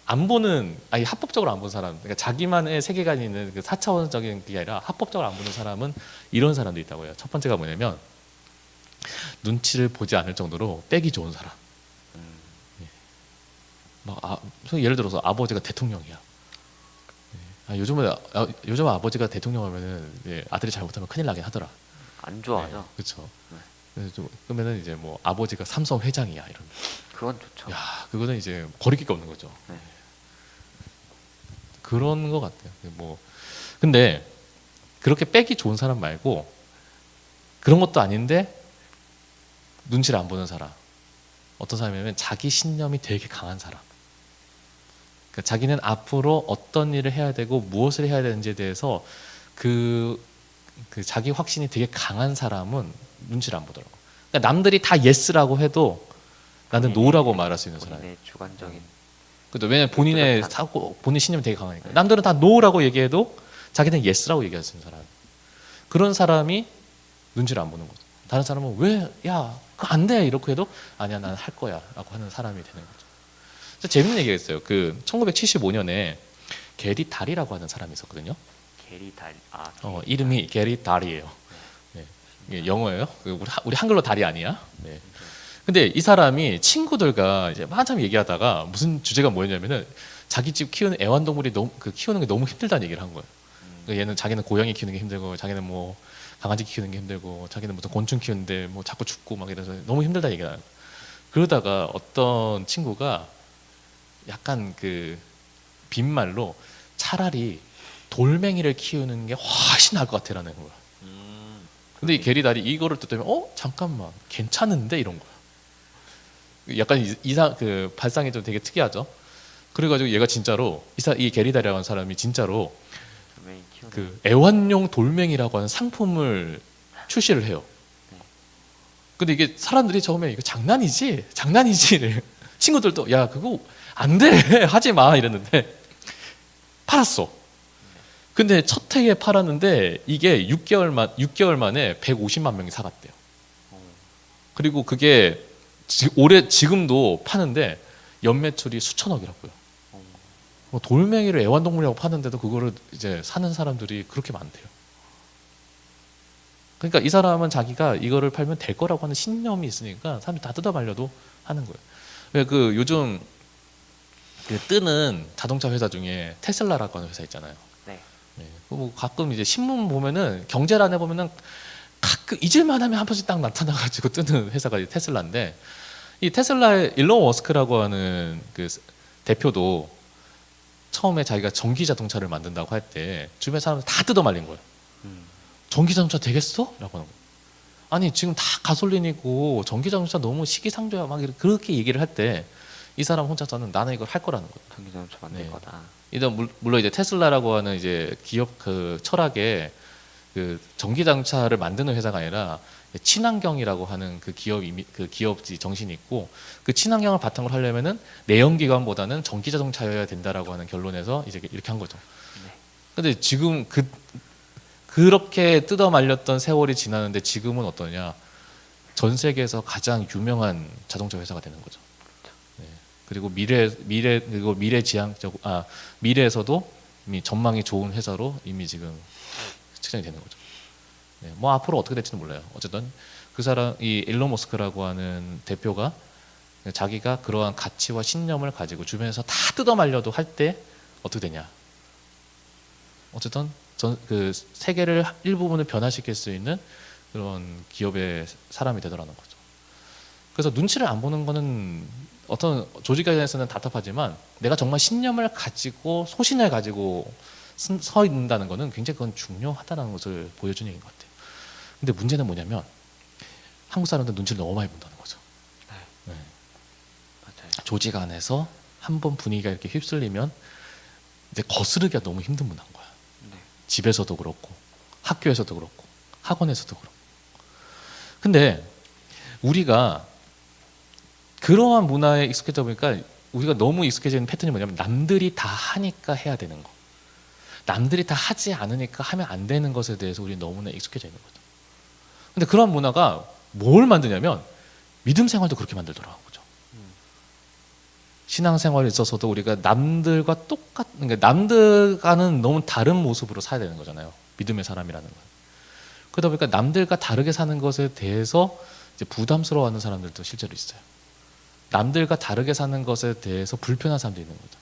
[SPEAKER 1] 안 보는 아니 합법적으로 안 보는 사람, 그러니까 자기만의 세계관이 있는 그 4차원적인 게 아니라 합법적으로 안 보는 사람은 이런 사람도 있다고요. 첫 번째가 뭐냐면 눈치를 보지 않을 정도로 빼기 좋은 사람. 예를 들어서 아버지가 대통령이야. 요즘 아버지가 대통령 하면은 아들이 잘못하면 큰일 나긴 하더라.
[SPEAKER 2] 안 좋아하죠.
[SPEAKER 1] 그렇죠.
[SPEAKER 2] 네.
[SPEAKER 1] 그러면은 이제 뭐 아버지가 삼성 회장이야 이런.
[SPEAKER 2] 그건 좋죠.
[SPEAKER 1] 야, 그거는 이제 거리낄 게 없는 거죠.
[SPEAKER 2] 네.
[SPEAKER 1] 그런 것 같아요. 뭐 근데 그렇게 빼기 좋은 사람 말고 그런 것도 아닌데 눈치를 안 보는 사람. 어떤 사람이냐면 자기 신념이 되게 강한 사람. 그러니까 자기는 앞으로 어떤 일을 해야 되고 무엇을 해야 되는지에 대해서 그 자기 확신이 되게 강한 사람은 눈치를 안 보더라고. 그러니까 남들이 다 예스라고 해도 나는 노라고 말할 수 있는 사람.
[SPEAKER 2] 본인의 주관적인.
[SPEAKER 1] 그죠? 왜냐면 본인의
[SPEAKER 2] 뚜렷한.
[SPEAKER 1] 사고, 본인 신념이 되게 강하니까. 남들은 다 노라고 얘기해도 자기는 예스라고 얘기할 수 있는 사람. 그런 사람이 눈치를 안 보는 거죠. 다른 사람은 왜, 야, 그거 안 돼! 이렇게 해도 아니야, 난 할 거야. 라고 하는 사람이 되는 거죠. 진짜 재밌는 얘기가 있어요. 1975년에 게리 달이라고 하는 사람이 있었거든요.
[SPEAKER 2] 게리 달. 아,
[SPEAKER 1] 이름이 게리 달이에요. 네. 이게 영어예요. 우리 한글로 달이 아니야. 네. 근데 이 사람이 친구들과 이제 한참 얘기하다가 무슨 주제가 뭐였냐면은 자기 집 키우는 애완동물이 키우는 게 너무 힘들다는 얘기를 한 거예요. 그러니까 자기는 고양이 키우는 게 힘들고, 자기는 뭐 강아지 키우는 게 힘들고, 자기는 무슨 곤충 키우는데 뭐 자꾸 죽고 막 이래서 너무 힘들다 얘기를 하는 거예요. 그러다가 어떤 친구가 약간 빈말로 차라리 돌멩이를 키우는 게 훨씬 나을 것 같아라는 거야. 근데 이 게리달이 이거를 듣더니 잠깐만 괜찮은데 이런 거야. 약간 발상이 좀 되게 특이하죠. 그래가지고 얘가 진짜로 이 게리달이라는 사람이 진짜로
[SPEAKER 2] 돌멩이 키우는.
[SPEAKER 1] 애완용 돌멩이라고 하는 상품을 출시를 해요. 근데 이게 사람들이 처음에 이거 장난이지 친구들도 야 그거 안 돼 하지 마 이랬는데 팔았어. 근데 첫 해에 팔았는데 이게 6개월 만에 150만 명이 사갔대요. 그리고 그게 지금도 파는데 연매출이 수천억이라고요. 뭐 돌멩이를 애완동물이라고 파는데도 그거를 이제 사는 사람들이 그렇게 많대요. 그러니까 이 사람은 자기가 이거를 팔면 될 거라고 하는 신념이 있으니까 사람들이 다 뜯어 말려도 하는 거예요. 왜 요즘 뜨는 자동차 회사 중에 테슬라라고 하는 회사 있잖아요.
[SPEAKER 2] 네.
[SPEAKER 1] 뭐 가끔 이제 신문 보면은 경제란에 보면은 가끔 잊을만 하면 한 번씩 딱 나타나가지고 뜨는 회사가 테슬라인데 이 테슬라의 일론 머스크라고 하는 대표도 처음에 자기가 전기 자동차를 만든다고 할 때 주변 사람들 다 뜯어 말린 거예요. 전기 자동차 되겠어? 라고 하는 거예요. 아니 지금 다 가솔린이고 전기자동차 너무 시기상조야 막 그렇게 얘기를 할 때 이 사람 혼자서는 나는 이걸 할 거라는 거죠.
[SPEAKER 2] 전기자동차 만들
[SPEAKER 1] 네.
[SPEAKER 2] 거다.
[SPEAKER 1] 일단 물론 이제 테슬라라고 하는 이제 기업 그 철학에 그 전기자동차를 만드는 회사가 아니라 친환경이라고 하는 그 기업지 정신이 있고, 그 친환경을 바탕으로 하려면은 내연기관보다는 전기자동차여야 된다라고 하는 결론에서 이제 이렇게 한 거죠.
[SPEAKER 2] 네.
[SPEAKER 1] 근데 지금 그렇게 뜯어 말렸던 세월이 지나는데 지금은 어떠냐? 전 세계에서 가장 유명한 자동차 회사가 되는 거죠. 네. 그리고 미래에서도 이미 전망이 좋은 회사로 이미 지금 측정이 되는 거죠. 네. 뭐 앞으로 어떻게 될지는 몰라요. 어쨌든 그 사람 이 일론 머스크라고 하는 대표가 자기가 그러한 가치와 신념을 가지고 주변에서 다 뜯어 말려도 할 때 어떻게 되냐? 어쨌든 그 세계를 일부분을 변화시킬 수 있는 그런 기업의 사람이 되더라는 거죠. 그래서 눈치를 안 보는 거는 어떤 조직에서는 답답하지만 내가 정말 신념을 가지고 소신을 가지고 서 있는다는 거는 굉장히 그건 중요하다는 것을 보여주는 얘기인 것 같아요. 근데 문제는 뭐냐면 한국 사람들 눈치를 너무 많이 본다는 거죠. 네.
[SPEAKER 2] 맞아요.
[SPEAKER 1] 조직 안에서 한번 분위기가 이렇게 휩쓸리면 이제 거스르기가 너무 힘든 문화인 거야.
[SPEAKER 2] 네.
[SPEAKER 1] 집에서도 그렇고 학교에서도 그렇고 학원에서도 그렇고. 근데 우리가 그러한 문화에 익숙해져 보니까 우리가 너무 익숙해져 있는 패턴이 뭐냐면 남들이 다 하니까 해야 되는 거, 남들이 다 하지 않으니까 하면 안 되는 것에 대해서 우리 너무나 익숙해져 있는 거죠. 근데 그런 문화가 뭘 만드냐면 믿음 생활도 그렇게 만들더라고요. 신앙생활에 있어서도 우리가 남들과 그러니까 남들과는 너무 다른 모습으로 살아야 되는 거잖아요. 믿음의 사람이라는 건. 그러다 보니까 남들과 다르게 사는 것에 대해서 이제 부담스러워하는 사람들도 실제로 있어요. 남들과 다르게 사는 것에 대해서 불편한 사람도 있는 거죠.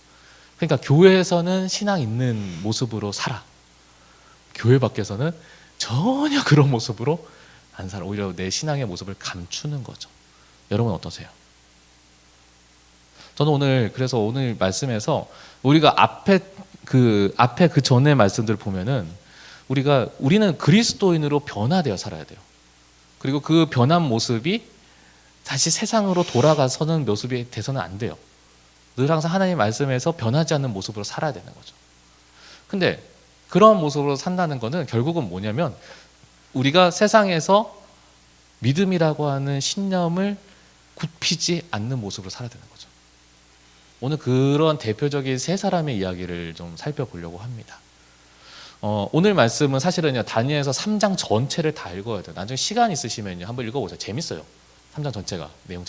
[SPEAKER 1] 그러니까 교회에서는 신앙 있는 모습으로 살아. 교회 밖에서는 전혀 그런 모습으로 안 살아. 오히려 내 신앙의 모습을 감추는 거죠. 여러분 어떠세요? 저는 그래서 오늘 말씀에서 우리가 앞에 그 전의 말씀들을 보면은 우리는 그리스도인으로 변화되어 살아야 돼요. 그리고 그 변한 모습이 다시 세상으로 돌아가서는 모습이 돼서는 안 돼요. 늘 항상 하나님 말씀에서 변하지 않는 모습으로 살아야 되는 거죠. 근데 그런 모습으로 산다는 거는 결국은 뭐냐면 우리가 세상에서 믿음이라고 하는 신념을 굽히지 않는 모습으로 살아야 되는 거죠. 오늘 그런 대표적인 세 사람의 이야기를 좀 살펴보려고 합니다. 오늘 말씀은 사실은요, 다니엘서 3장 전체를 다 읽어야 돼요. 나중에 시간 있으시면요, 한번 읽어보세요. 재밌어요. 3장 전체가 내용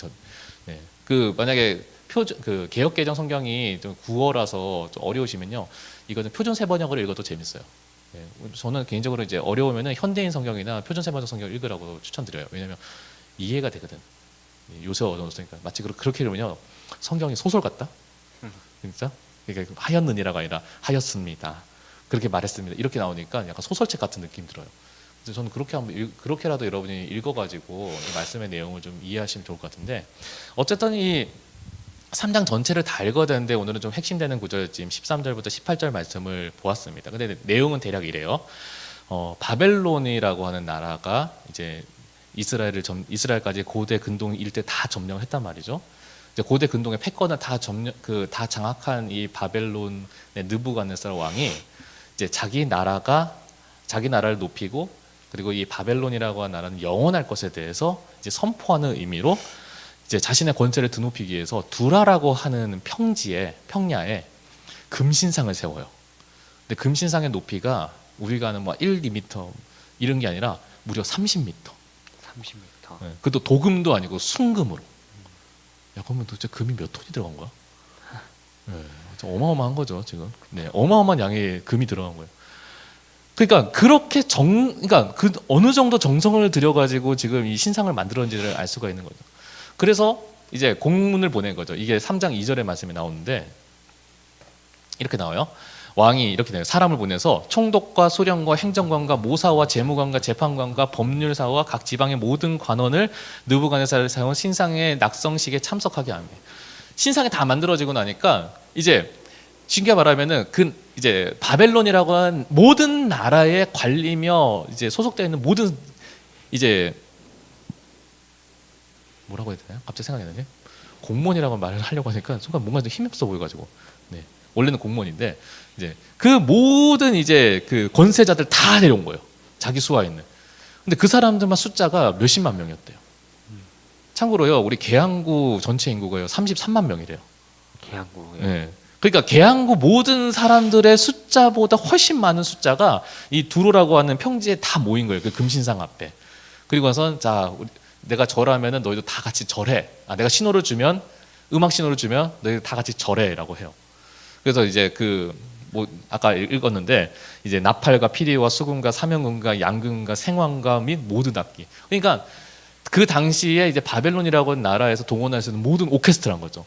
[SPEAKER 1] 네. 만약에 개역 개정 성경이 좀 구어라서 좀 어려우시면요, 이거는 표준 세번역으로 읽어도 재밌어요. 네. 저는 개인적으로 이제 어려우면은 현대인 성경이나 표준 세번역 성경 읽으라고 추천드려요. 왜냐하면 이해가 되거든. 요새 어려웠으니까 마치 그렇게 읽으면요, 성경이 소설 같다. 진짜? 그러니까 하였느니라가 아니라 하였습니다. 그렇게 말했습니다. 이렇게 나오니까 약간 소설책 같은 느낌 들어요. 그래서 저는 그렇게라도 여러분이 읽어가지고 이 말씀의 내용을 좀 이해하시면 좋을 것 같은데, 어쨌든 이 3장 전체를 다 읽어야 되는데 오늘은 좀 핵심되는 구절 지금 13절부터 18절 말씀을 보았습니다. 근데 내용은 대략 이래요. 바벨론이라고 하는 나라가 이제 이스라엘까지 고대 근동 일대 다 점령을 했단 말이죠. 이제 고대 근동의 패권을 다 장악한 이 바벨론의 느부갓네살 왕이 이제 자기 나라를 높이고, 그리고 이 바벨론이라고 하는 나라는 영원할 것에 대해서 이제 선포하는 의미로 이제 자신의 권세를 드높이기 위해서 두라라고 하는 평야에 금신상을 세워요. 근데 금신상의 높이가 우리가 아는 1, 2m 이런 게 아니라 무려 30m.
[SPEAKER 2] 30m.
[SPEAKER 1] 네, 그것도 도금도 아니고 순금으로. 야, 그러면 도대체 금이 몇 톤이 들어간 거야? 네, 어마어마한 거죠 지금. 네, 어마어마한 양의 금이 들어간 거예요. 그러니까 그러니까 어느 정도 정성을 들여가지고 지금 이 신상을 만들었는지를 알 수가 있는 거죠. 그래서 이제 공문을 보낸 거죠. 이게 3장 2절의 말씀이 나오는데 이렇게 나와요. 왕이 이렇게 돼요. 사람을 보내서 총독과 소령과 행정관과 모사와 재무관과 재판관과 법률사와 각 지방의 모든 관원을 느부갓네살을 세운 신상의 낙성식에 참석하게 합니다. 신상이 다 만들어지고 나니까 이제 쉽게 말하면은 이제 바벨론이라고 한 모든 나라의 관리며 이제 소속되어 있는 모든 이제 뭐라고 해야 되나요? 갑자기 생각이 나네. 공무원이라고 말을 하려고 하니까 순간 뭔가 좀 힘없어 보여가지고. 네. 원래는 공무원인데 이제 그 모든 이제 그 권세자들 다 내려온 거예요. 자기 수하에 있는. 근데 그 사람들만 숫자가 몇십만 명이었대요. 참고로요, 우리 계양구 전체 인구가요 33만 명이래요.
[SPEAKER 2] 계양구.
[SPEAKER 1] 네. 그러니까 계양구 모든 사람들의 숫자보다 훨씬 많은 숫자가 이 두로라고 하는 평지에 다 모인 거예요. 그 금신상 앞에. 그리고 나서 자, 내가 절하면은 너희도 다 같이 절해. 내가 신호를 주면 음악 신호를 주면 너희들 다 같이 절해라고 해요. 그래서 이제 그 뭐 아까 읽었는데 이제 나팔과 피리와 수금과 사명금과 양금과 생황과 및 모든 악기. 그러니까 그 당시에 이제 바벨론이라고 하는 나라에서 동원할 수 있는 모든 오케스트라인 거죠.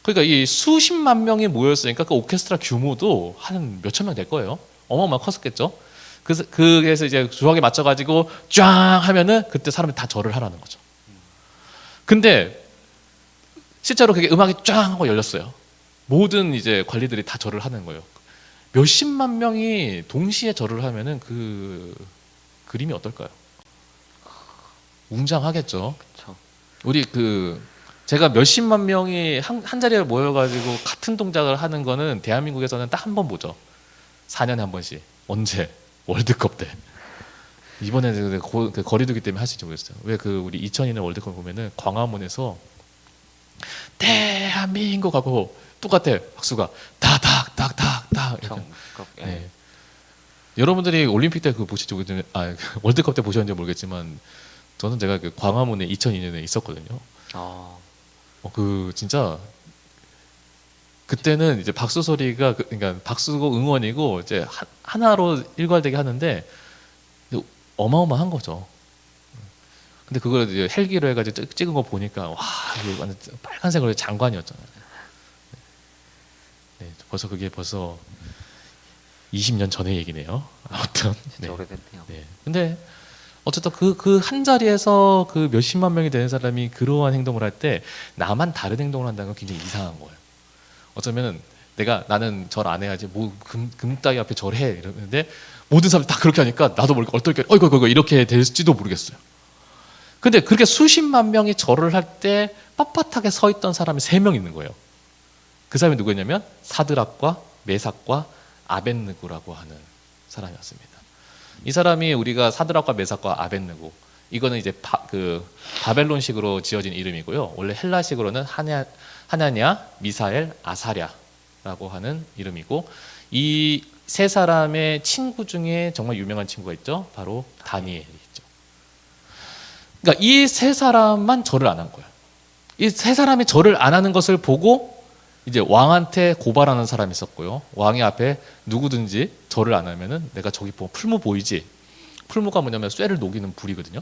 [SPEAKER 1] 그러니까 이 수십만 명이 모였으니까 그 오케스트라 규모도 한 몇천 명 될 거예요. 어마어마하게 컸었겠죠. 그래서 이제 조각에 맞춰가지고 쫙 하면은 그때 사람들이 다 절을 하라는 거죠. 근데 실제로 그게 음악이 쫙 하고 열렸어요. 모든 이제 관리들이 다 절을 하는 거예요. 몇십만 명이 동시에 절을 하면은 그 그림이 어떨까요? 웅장하겠죠.
[SPEAKER 2] 그렇죠.
[SPEAKER 1] 우리 제가 몇십만 명이 한 자리에 모여가지고 같은 동작을 하는 거는 대한민국에서는 딱 한 번 보죠. 4년에 한 번씩. 언제? 월드컵 때. 이번에는 그 거리두기 때문에 할 수 있지 모르겠어요. 왜 우리 2002년 월드컵 보면은 광화문에서 대한민국하고 똑같아. 박수가 다닥닥닥닥. 네. 여러분들이 올림픽 때 보실지 모르겠지만, 월드컵 때 보셨는지 모르겠지만, 저는 제가 그 광화문에 2002년에 있었거든요. 진짜 그때는 이제 박수 소리가 그러니까 박수고 응원이고 이제 하나로 일괄되게 하는데 어마어마한 거죠. 근데 그걸 이제 헬기로 해가지고 찍은 거 보니까 와, 이게 완전 빨간색으로 장관이었잖아요. 네, 벌써 20년 전의 얘기네요. 아무튼
[SPEAKER 2] 진짜 오래됐네요.
[SPEAKER 1] 네. 근데 어쨌든 그 한 자리에서 그 몇십만 명이 되는 사람이 그러한 행동을 할 때 나만 다른 행동을 한다는 건 굉장히 이상한 거예요. 어쩌면은 나는 절 안 해야지 뭐 금따위 앞에 절해 이러는데 모든 사람들이 다 그렇게 하니까 나도 모르게 어떨게 어이구 이렇게 될지도 모르겠어요. 근데 그렇게 수십만 명이 절을 할 때 빳빳하게 서 있던 사람이 3명 있는 거예요. 그 사람이 누구였냐면 사드락과 메삭과 아벳느고라고 하는 사람이었습니다. 이 사람이 우리가 사드락과 메삭과 아벳느고, 이거는 이제 바벨론식으로 지어진 이름이고요. 원래 헬라식으로는 하나냐, 미사엘, 아사랴라고 하는 이름이고, 이 세 사람의 친구 중에 정말 유명한 친구가 있죠. 바로 다니엘이 있죠. 그러니까 이 세 사람만 절을 안 한 거예요. 이 세 사람이 절을 안 하는 것을 보고 이제 왕한테 고발하는 사람이 있었고요. 왕의 앞에 누구든지 절을 안 하면은 내가 저기 풀무 보이지? 풀무가 뭐냐면 쇠를 녹이는 불이거든요.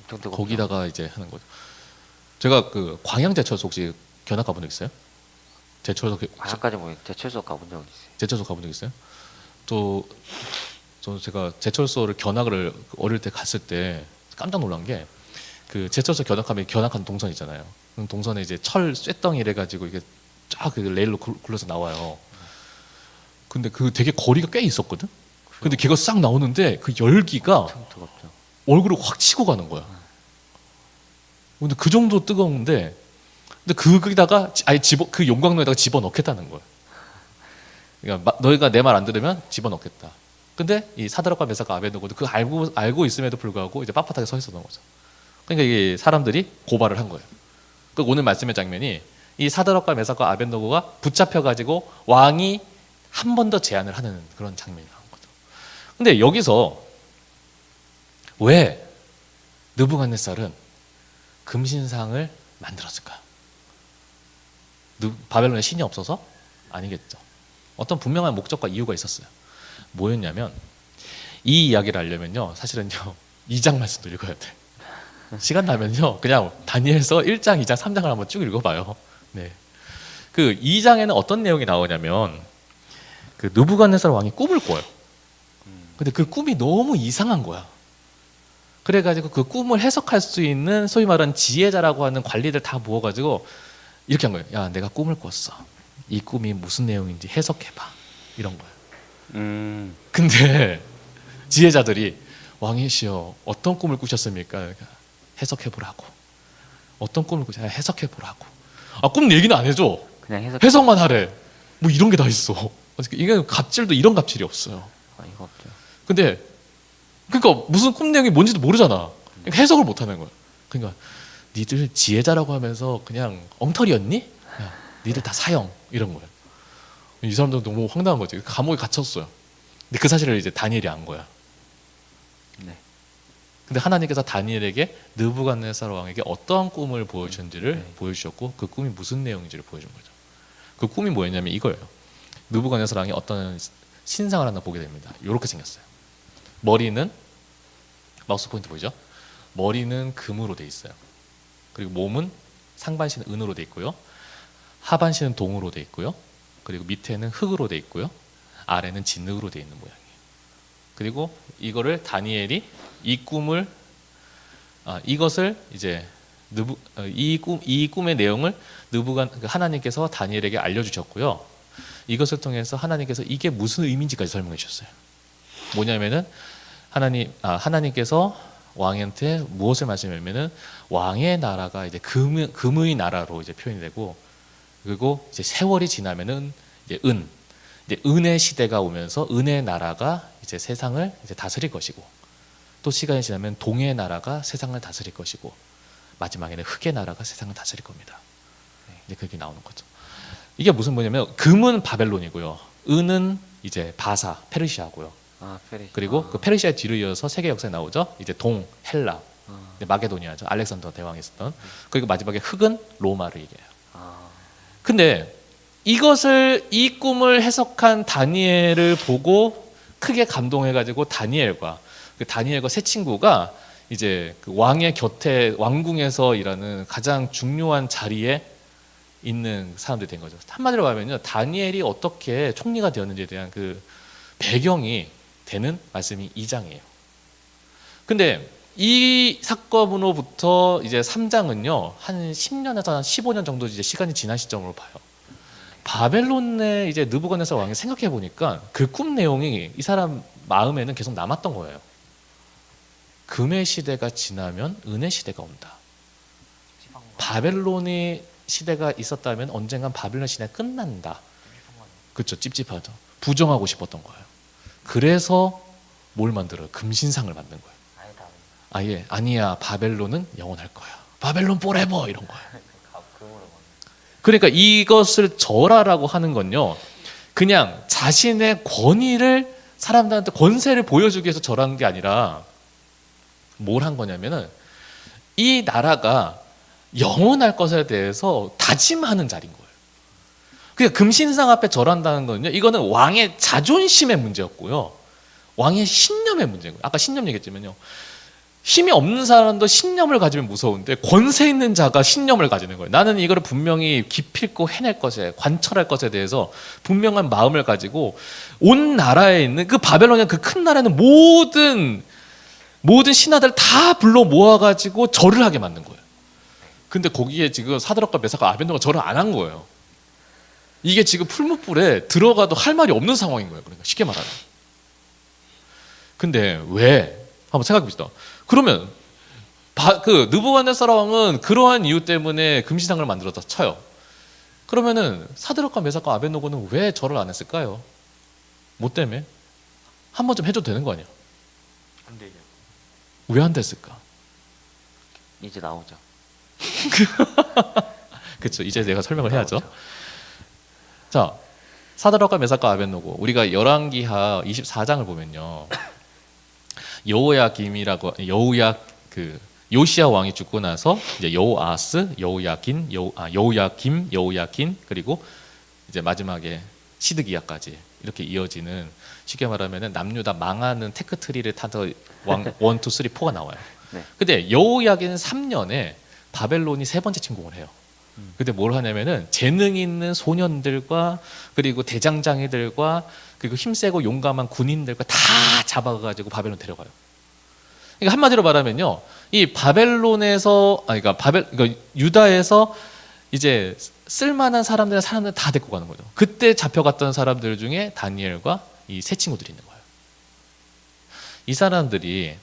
[SPEAKER 1] 거기다가 이제 하는 거죠. 제가 광양제철소 혹시 견학 가본 적 있어요? 제철소
[SPEAKER 2] 광양까지 제철소 가본 적은 있어요.
[SPEAKER 1] 제철소 가본 적 있어요? 제가 제철소를 견학을 어릴 때 갔을 때 깜짝 놀란 게 제철소 견학하면 견학하는 동선 있잖아요. 그럼 동선에 이제 철 쇠덩이래 가지고 이게 쫙 레일로 굴러서 나와요. 근데 되게 거리가 꽤 있었거든. 근데 걔가 싹 나오는데 그 열기가 얼굴을 확 치고 가는 거야. 근데 그 정도 뜨거운데, 근데 거기다가 그 용광로에다가 집어 넣겠다는 거야. 그러니까 너희가 내 말 안 들으면 집어 넣겠다. 근데 이 사드락과 메삭과 아벳느고도 알고 있음에도 불구하고 이제 빳빳하게 서 있었던 거죠. 그러니까 이게 사람들이 고발을 한 거예요. 오늘 말씀의 장면이 이 사드락과 메삭과 아벳느고가 붙잡혀 가지고 왕이 한 번 더 제안을 하는 그런 장면이 나온 거죠. 근데 여기서 왜 느부갓네살은 금신상을 만들었을까요? 바벨론에 신이 없어서? 아니겠죠. 어떤 분명한 목적과 이유가 있었어요. 뭐였냐면, 이 이야기를 알려면요, 사실은요 2장 말씀도 읽어야 돼. 시간 나면요 그냥 다니엘서 1장, 2장, 3장을 한번 쭉 읽어봐요. 네. 2장에는 어떤 내용이 나오냐면, 느부갓네살 왕이 꿈을 꿔요. 근데 그 꿈이 너무 이상한 거야. 그래가지고 그 꿈을 해석할 수 있는 소위 말하는 지혜자라고 하는 관리들 다 모아가지고 이렇게 한 거예요. 야, 내가 꿈을 꿨어. 이 꿈이 무슨 내용인지 해석해봐. 이런 거예요. 근데 지혜자들이 왕이시여 어떤 꿈을 꾸셨습니까? 해석해보라고. 어떤 꿈을 잘 해석해 보라고. 아, 꿈 얘기는 안 해줘.
[SPEAKER 2] 그냥 해석.
[SPEAKER 1] 해석만 하래. 뭐 이런 게 다 있어. 이게 갑질도 이런 갑질이 없어요.
[SPEAKER 2] 이거 없죠.
[SPEAKER 1] 근데 그러니까 무슨 꿈 내용이 뭔지도 모르잖아. 그러니까 해석을 못 하는 거야. 그러니까 니들 지혜자라고 하면서 그냥 엉터리였니? 야, 니들 다 사형 이런 거야. 이 사람들 너무 황당한 거지. 감옥에 갇혔어요. 근데 그 사실을 이제 다니엘이 안 거야.
[SPEAKER 2] 네.
[SPEAKER 1] 근데 하나님께서 다니엘에게 느부갓네살 왕에게 어떠한 꿈을 보여주는지를
[SPEAKER 2] 네.
[SPEAKER 1] 보여주셨고 그 꿈이 무슨 내용인지를 보여준 거죠. 그 꿈이 뭐였냐면 이거예요. 느부갓네살 왕이 어떤 신상을 하나 보게 됩니다. 이렇게 생겼어요. 머리는 마우스 포인트 보이죠? 머리는 금으로 돼 있어요. 그리고 몸은 상반신은 은으로 돼 있고요. 하반신은 동으로 돼 있고요. 그리고 밑에는 흙으로 돼 있고요. 아래는 진흙으로 돼 있는 모양이에요. 그리고 이거를 다니엘이 이것을 이제 이 꿈의 내용을 하나님께서 다니엘에게 알려주셨고요. 이것을 통해서 하나님께서 이게 무슨 의미인지까지 설명해 주셨어요. 뭐냐면은 하나님께서 왕한테 무엇을 말씀하냐면은 왕의 나라가 이제 금의 나라로 이제 표현이 되고, 그리고 이제 세월이 지나면은 이제 은의 시대가 오면서 은의 나라가 이제 세상을 이제 다스릴 것이고, 또 시간이 지나면 동의 나라가 세상을 다스릴 것이고, 마지막에는 흑의 나라가 세상을 다스릴 겁니다. 이제 그게 나오는 거죠. 이게 무슨 뭐냐면 금은 바벨론이고요, 은은 이제 바사 페르시아고요. 그리고 그 페르시아 뒤로 이어서 세계 역사에 나오죠. 이제 동 헬라, 마게도니아죠. 알렉산더 대왕이 있었던. 그리고 마지막에 흑은 로마를 얘기해요. 근데 이 꿈을 해석한 다니엘을 보고 크게 감동해가지고 다니엘과 세 친구가 이제 그 왕의 곁에 왕궁에서 일하는 가장 중요한 자리에 있는 사람들이 된 거죠. 한마디로 말하면요, 다니엘이 어떻게 총리가 되었는지에 대한 그 배경이 되는 말씀이 2장이에요. 근데 이 사건으로부터 이제 3장은요, 한 10년에서 한 15년 정도 이제 시간이 지난 시점으로 봐요. 바벨론의 이제 느부갓네살 왕이 생각해 보니까 그 꿈 내용이 이 사람 마음에는 계속 남았던 거예요. 금의 시대가 지나면 은의 시대가 온다. 바벨론의 시대가 있었다면 언젠간 바벨론 시대가 끝난다. 그렇죠, 찝찝하죠. 부정하고 싶었던 거예요. 그래서 뭘 만들어요? 금신상을 만든 거예요. 아예 아니야, 바벨론은 영원할 거야. 바벨론 포레버 이런 거예요. 그러니까 이것을 절하라고 하는 건요, 그냥 자신의 권위를 사람들한테 권세를 보여주기 위해서 절하는 게 아니라 뭘 한 거냐면은 이 나라가 영원할 것에 대해서 다짐하는 자리인 거예요. 그러니까 금신상 앞에 절한다는 거는요, 이거는 왕의 자존심의 문제였고요, 왕의 신념의 문제인 거예요. 아까 신념 얘기했지만요, 힘이 없는 사람도 신념을 가지면 무서운데 권세 있는 자가 신념을 가지는 거예요. 나는 이거를 분명히 기필코 해낼 것에, 관철할 것에 대해서 분명한 마음을 가지고 온 나라에 있는 그 바벨론의 그 큰 나라는 모든 신하들 다 불러 모아가지고 절을 하게 만든 거예요. 근데 거기에 지금 사드락과 메삭과 아벤노가 절을 안 한 거예요. 이게 지금 풀무불에 들어가도 할 말이 없는 상황인 거예요. 그러니까 쉽게 말하면. 근데 왜? 한번 생각해 봅시다. 그러면 그 느부갓네살 왕은 그러한 이유 때문에 금시상을 만들었다 쳐요. 그러면은 사드락과 메삭과 아벤노고는 왜 절을 안 했을까요? 뭐 때문에? 한 번 좀 해줘도 되는 거 아니야?
[SPEAKER 2] 안 되죠.
[SPEAKER 1] 왜 안 됐을까?
[SPEAKER 2] 이제 나오죠.
[SPEAKER 1] 그렇죠. 이제 내가 설명을 해야죠. 자, 사드락과 메삭과 아벤노고, 우리가 열왕기하 24장을 보면요, 요시야 왕이 죽고 나서 이제 여호아스, 여호야김, 그리고 이제 마지막에 시드기야까지 이렇게 이어지는, 쉽게 말하면은 남유다 망하는 테크트리를 타서 왕 1, 2, 3, 4가 나와요.
[SPEAKER 2] 네.
[SPEAKER 1] 근데 여호야긴 3년에 바벨론이 세 번째 침공을 해요. 근데 뭘 하냐면은 재능 있는 소년들과 그리고 대장장이들과 그리고 힘세고 용감한 군인들과 다 잡아가지고 바벨론 데려가요. 그러니까 한마디로 말하면요, 이 바벨론에서 그러니까 유다에서 이제 쓸만한 사람들 다 데리고 가는 거죠. 그때 잡혀갔던 사람들 중에 다니엘과 이 세 친구들이 있는 거예요. 이 사람들이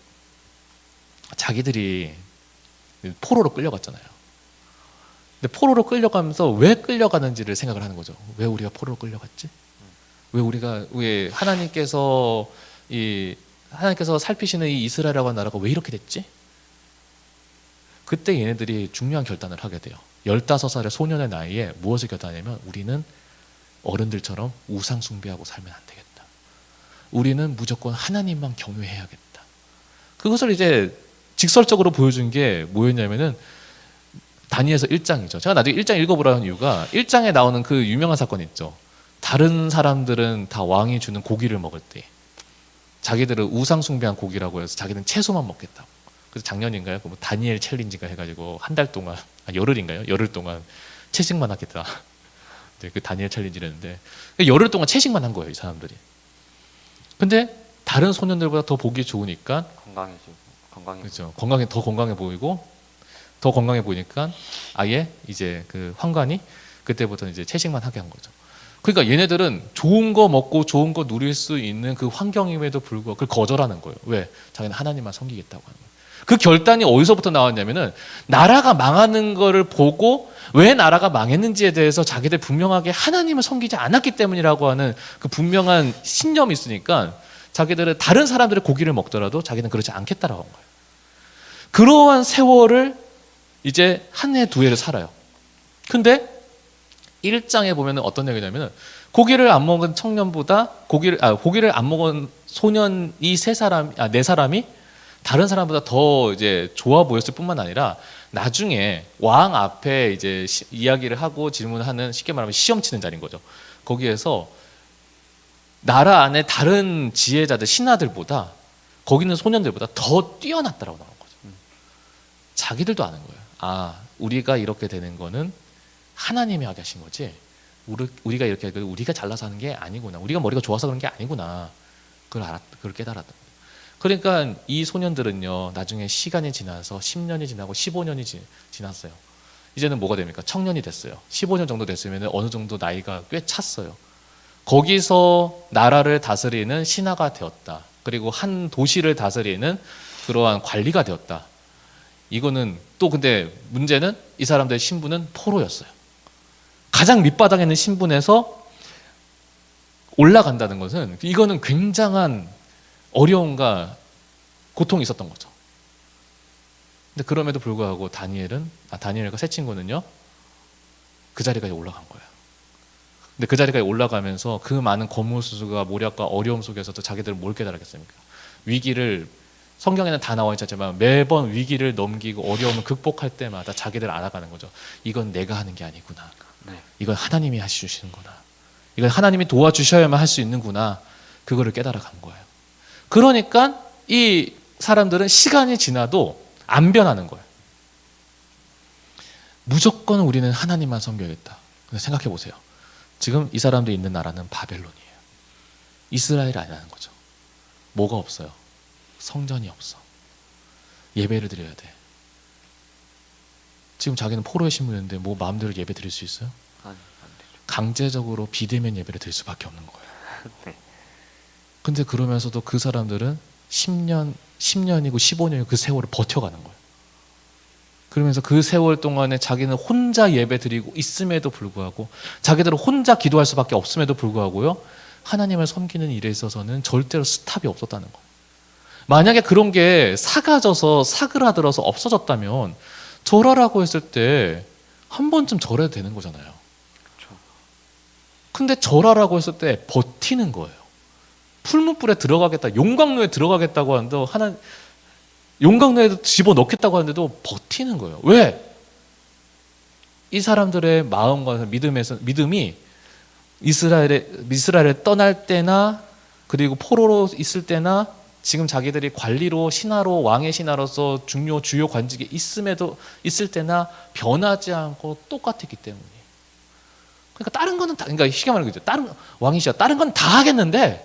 [SPEAKER 1] 자기들이 포로로 끌려갔잖아요. 근데 포로로 끌려가면서 왜 끌려가는지를 생각을 하는 거죠. 왜 우리가 포로로 끌려갔지? 왜 하나님께서 살피시는 이 이스라엘이라고 하는 나라가 왜 이렇게 됐지? 그때 얘네들이 중요한 결단을 하게 돼요. 15살의 소년의 나이에 무엇을 결단하냐면 우리는 어른들처럼 우상 숭배하고 살면 안 되겠다. 우리는 무조건 하나님만 경외해야겠다. 그것을 이제 직설적으로 보여준 게 뭐였냐면은 다니엘서 1장이죠. 제가 나중에 1장 읽어보라는 이유가 1장에 나오는 그 유명한 사건 있죠. 다른 사람들은 다 왕이 주는 고기를 먹을 때 자기들은 우상 숭배한 고기라고 해서 자기는 채소만 먹겠다고. 그래서 작년인가요? 뭐 다니엘 챌린지가 해가지고 한 달 동안, 열흘인가요? 열흘 동안 채식만 하겠다. 네, 그 다니엘 챌린지랬는데 열흘 동안 채식만 한 거예요, 이 사람들이. 근데 다른 소년들보다 더 보기 좋으니까 그렇죠. 더 건강해 보이고 더 건강해 보이니까 아예 이제 그 황관이 그때부터 이제 채식만 하게 한 거죠. 그러니까 얘네들은 좋은 거 먹고 좋은 거 누릴 수 있는 그 환경임에도 불구하고 그걸 거절하는 거예요. 왜? 자기는 하나님만 섬기겠다고 하는 거예요. 그 결단이 어디서부터 나왔냐면은 나라가 망하는 거를 보고 왜 나라가 망했는지에 대해서 자기들 분명하게 하나님을 섬기지 않았기 때문이라고 하는 그 분명한 신념이 있으니까 자기들은 다른 사람들의 고기를 먹더라도 자기는 그렇지 않겠다라고 한 거예요. 그러한 세월을 이제 한 해, 두 해를 살아요. 근데 1장에 보면 어떤 얘기냐면은 고기를 안 먹은 청년보다 고기를 안 먹은 소년이 네 사람이 다른 사람보다 더 이제 좋아 보였을 뿐만 아니라 나중에 왕 앞에 이제 이야기를 하고 질문하는 쉽게 말하면 시험 치는 자리인 거죠. 거기에서 나라 안에 다른 지혜자들 신하들보다 거기 있는 소년들보다 더 뛰어났다라고 나온 거죠. 자기들도 아는 거예요. 아, 우리가 이렇게 되는 거는 하나님이 하게 하신 거지. 우리가 이렇게 우리가 잘나서 하는 게 아니구나. 우리가 머리가 좋아서 그런 게 아니구나. 그걸 깨달았다. 그러니까 이 소년들은요, 나중에 시간이 지나서 10년이 지나고 15년이 지났어요. 이제는 뭐가 됩니까? 청년이 됐어요. 15년 정도 됐으면 어느 정도 나이가 꽤 찼어요. 거기서 나라를 다스리는 신하가 되었다. 그리고 한 도시를 다스리는 그러한 관리가 되었다. 이거는 또 근데 문제는 이 사람들의 신분은 포로였어요. 가장 밑바닥에 있는 신분에서 올라간다는 것은 이거는 굉장한 어려움과 고통이 있었던 거죠. 근데 그럼에도 불구하고 다니엘과 세 친구는요, 그 자리까지 올라간 거예요. 근데 그 자리까지 올라가면서 그 많은 거무수수가 모략과 어려움 속에서도 자기들은 뭘 깨달았겠습니까? 성경에는 다 나와 있지만 매번 위기를 넘기고 어려움을 극복할 때마다 자기들 알아가는 거죠. 이건 내가 하는 게 아니구나. 이건 하나님이 하시는구나. 이건 하나님이 도와주셔야만 할 수 있는구나. 그거를 깨달아간 거예요. 그러니까 이 사람들은 시간이 지나도 안 변하는 거예요. 무조건 우리는 하나님만 섬겨야겠다. 근데 생각해 보세요. 지금 이 사람들이 있는 나라는 바벨론이에요. 이스라엘 아니라는 거죠. 뭐가 없어요? 성전이 없어. 예배를 드려야 돼. 지금 자기는 포로의 신분인데 뭐 마음대로 예배 드릴 수 있어요?
[SPEAKER 2] 안 되죠.
[SPEAKER 1] 강제적으로 비대면 예배를 드릴 수밖에 없는 거예요.
[SPEAKER 2] 네.
[SPEAKER 1] 근데 그러면서도 그 사람들은 10년이고 15년이고 그 세월을 버텨가는 거예요. 그러면서 그 세월 동안에 자기는 혼자 예배 드리고 있음에도 불구하고 자기들은 혼자 기도할 수밖에 없음에도 불구하고요, 하나님을 섬기는 일에 있어서는 절대로 스탑이 없었다는 거예요. 만약에 그런 게 사가져서 사그라들어서 없어졌다면 절하라고 했을 때 한 번쯤 절해도 되는 거잖아요.
[SPEAKER 2] 그렇죠.
[SPEAKER 1] 근데 절하라고 했을 때 버티는 거예요. 풀무불에 들어가겠다, 용광로에 들어가겠다고 하는데 용광로에 집어넣겠다고 하는데도 버티는 거예요. 왜? 이 사람들의 마음과 믿음이 이스라엘에 떠날 때나 그리고 포로로 있을 때나 지금 자기들이 관리로 신하로 왕의 신하로서 주요 관직에 있을 때나 변하지 않고 똑같았기 때문이에요. 그러니까 다른 거는 그러니까 쉽게 말하는 거죠. 다른 왕이시여 다른 건 다 하겠는데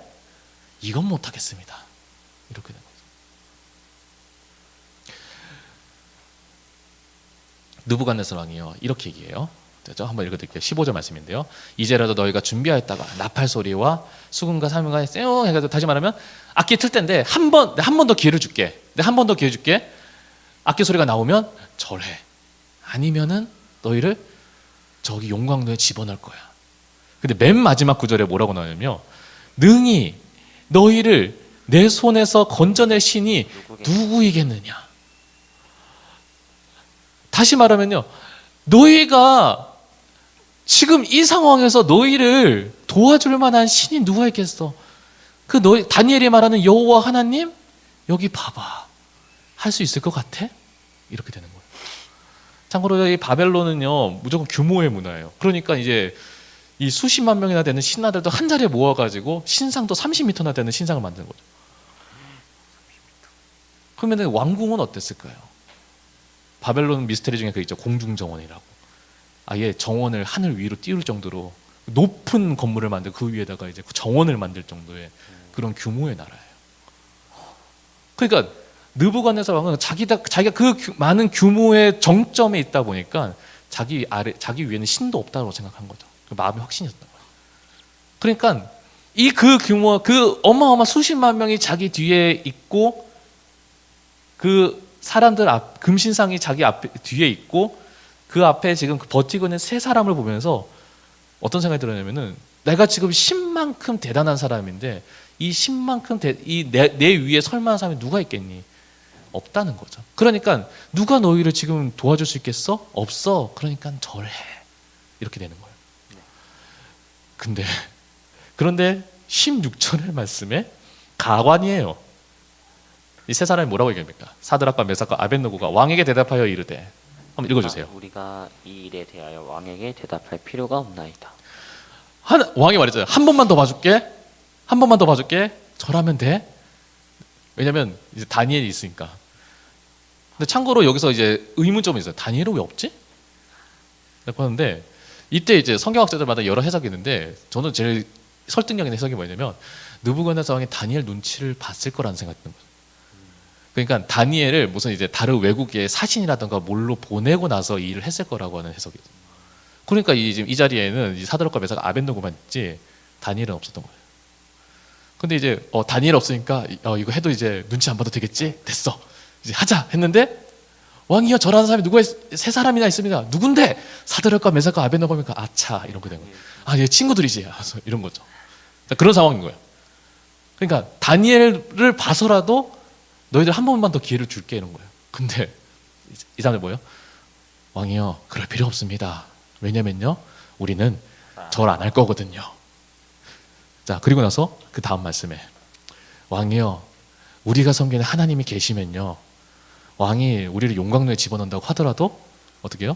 [SPEAKER 1] 이건 못 하겠습니다. 이렇게 된 거죠. 느부갓네살 왕이요, 이렇게 얘기해요. 한번 읽어드릴게요. 15절 말씀인데요. 이제라도 너희가 준비하였다가 나팔 소리와 수금과 사명과 쌩 해가지고, 다시 말하면 악기 틀 때인데 한 번 더 기회를 줄게. 한 번 더 기회 줄게. 악기 소리가 나오면 절해. 아니면은 너희를 저기 용광로에 집어넣을 거야. 근데 맨 마지막 구절에 뭐라고 나오냐면요. 능히 너희를 내 손에서 건져낼 신이 누구이겠느냐. 다시 말하면요. 너희가 지금 이 상황에서 너희를 도와줄 만한 신이 누가 있겠어? 그 너희 다니엘이 말하는 여호와 하나님 여기 봐봐. 할 수 있을 것 같아? 이렇게 되는 거예요. 참고로 이 바벨론은요 무조건 규모의 문화예요. 그러니까 이제 이 수십만 명이나 되는 신하들도 한 자리에 모아가지고 신상도 30m나 되는 신상을 만드는 거죠. 그러면 왕궁은 어땠을까요? 바벨론 미스테리 중에 그 있죠. 공중정원이라고. 아예 정원을 하늘 위로 띄울 정도로 높은 건물을 만들고 그 위에다가 이제 정원을 만들 정도의 그런 규모의 나라예요. 그러니까 느부갓네살 왕은 자기가 그 많은 규모의 정점에 있다 보니까 자기 위에는 신도 없다고 생각한 거죠. 그 마음의 확신이었던 거예요. 그러니까 이 그 규모, 그 어마어마한 수십만 명이 자기 뒤에 있고 그 사람들 금신상이 자기 뒤에 있고 그 앞에 지금 버티고 있는 세 사람을 보면서 어떤 생각이 들었냐면은 내가 지금 신만큼 대단한 사람인데 이 신만큼 내 위에 설 만한 사람이 누가 있겠니? 없다는 거죠. 그러니까 누가 너희를 지금 도와줄 수 있겠어? 없어. 그러니까 절해. 이렇게 되는 거예요. 그런데 16절의 말씀에 가관이에요. 이 세 사람이 뭐라고 얘기합니까? 사드락과 메삭과 아벳느고가 왕에게 대답하여 이르되, 한번 읽어주세요.
[SPEAKER 2] 우리가 이 일에 대하여 왕에게 대답할 필요가 없나이다.
[SPEAKER 1] 왕이 말했잖아요. 한 번만 더 봐줄게. 한 번만 더 봐줄게. 절하면 돼. 왜냐면 이제 다니엘이 있으니까. 근데 참고로 여기서 이제 의문점이 있어요. 다니엘은 왜 없지? 그런데 이때 이제 성경학자들마다 여러 해석이 있는데 저는 제일 설득력 있는 해석이 뭐냐면 느부갓네살 왕이 다니엘 눈치를 봤을 거라는 생각이 드는 거예요. 그러니까 다니엘을 무슨 이제 다른 외국의 사신이라든가 뭘로 보내고 나서 이 일을 했을 거라고 하는 해석이에요. 그러니까 지금 이 자리에는 이 사드락과 메삭 아벳느고만 있지 다니엘은 없었던 거예요. 근데 이제 다니엘 없으니까 이거 해도 이제 눈치 안 봐도 되겠지? 됐어. 이제 하자 했는데 왕이여 절하는 사람이 세 사람이나 있습니다. 누군데? 사드락과 메삭과 아벳느고니까 아차 이런 거 된 거예요. 얘 친구들이지. 이런 거죠. 그런 상황인 거예요. 그러니까 다니엘을 봐서라도 너희들 한 번만 더 기회를 줄게 이런 거예요. 근데 이 사람들 뭐예요? 왕이여 그럴 필요 없습니다. 왜냐면요 우리는 절 안 할 거거든요. 자 그리고 나서 그 다음 말씀에 왕이여 우리가 섬기는 하나님이 계시면요 왕이 우리를 용광로에 집어넣는다고 하더라도 어떻게 해요?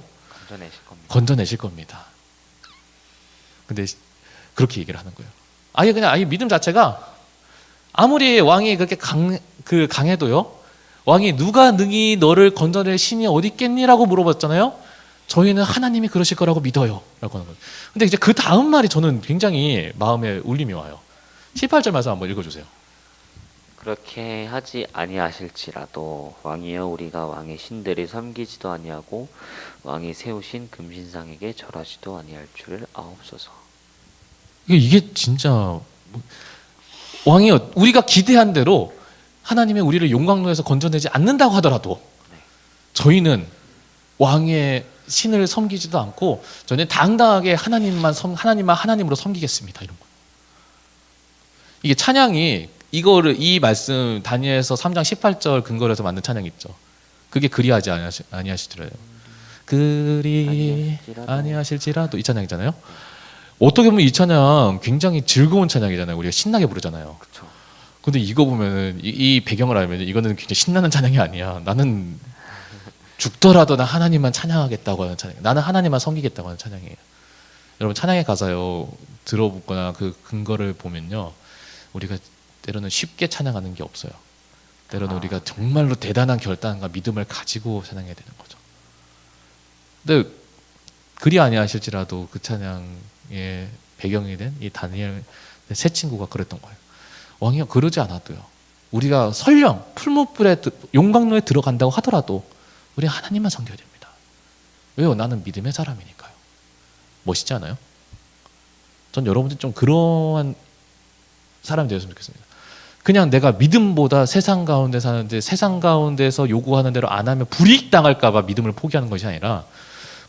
[SPEAKER 1] 건져내실 겁니다. 근데 그렇게 얘기를 하는 거예요. 아예 믿음 자체가 아무리 왕이 그렇게 강해도요 왕이 누가 능히 너를 건져낼 신이 어디 있겠니라고 물어봤잖아요. 저희는 하나님이 그러실 거라고 믿어요 라고 하는 거예요. 근데 이제 그 다음 말이 저는 굉장히 마음에 울림이 와요. 18절 말씀 한번 읽어주세요.
[SPEAKER 2] 그렇게 하지 아니하실지라도 왕이여 우리가 왕의 신들을 섬기지도 아니하고 왕이 세우신 금신상에게 절하지도 아니할 줄을 아옵소서.
[SPEAKER 1] 이게 진짜 왕이여 우리가 기대한 대로 하나님이 우리를 용광로에서 건져내지 않는다고 하더라도 저희는 왕의 신을 섬기지도 않고 저희는 당당하게 하나님만 하나님으로 섬기겠습니다. 이런 거. 이게 찬양이 이 말씀 다니엘서 3장 18절 근거로 해서 만든 찬양이 있죠. 그게 그리하지 아니하시더래요. 그리 아니하실지라도 이 찬양이잖아요. 어떻게 보면 이 찬양 굉장히 즐거운 찬양이잖아요. 우리가 신나게 부르잖아요.
[SPEAKER 2] 그렇죠.
[SPEAKER 1] 근데 이거 보면은 이 배경을 알면 이거는 굉장히 신나는 찬양이 아니야. 나는 죽더라도 나 하나님만 찬양하겠다고 하는 찬양. 나는 하나님만 섬기겠다고 하는 찬양이에요. 여러분 찬양의 가사요 들어보거나 그 근거를 보면요 우리가 때로는 쉽게 찬양하는 게 없어요. 때로는 우리가 정말로 대단한 결단과 믿음을 가지고 찬양해야 되는 거죠. 근데 그리 아니하실지라도 그 찬양의 배경이 된 이 다니엘 세 친구가 그랬던 거예요. 왕이여 그러지 않아도요 우리가 설령 풀무불에 용광로에 들어간다고 하더라도 우리 하나님만 섬겨야 됩니다. 왜요? 나는 믿음의 사람이니까요. 멋있지 않아요? 전 여러분들 좀 그러한 사람이 되었으면 좋겠습니다. 그냥 내가 믿음보다 세상 가운데 사는데 세상 가운데서 요구하는 대로 안 하면 불이익 당할까 봐 믿음을 포기하는 것이 아니라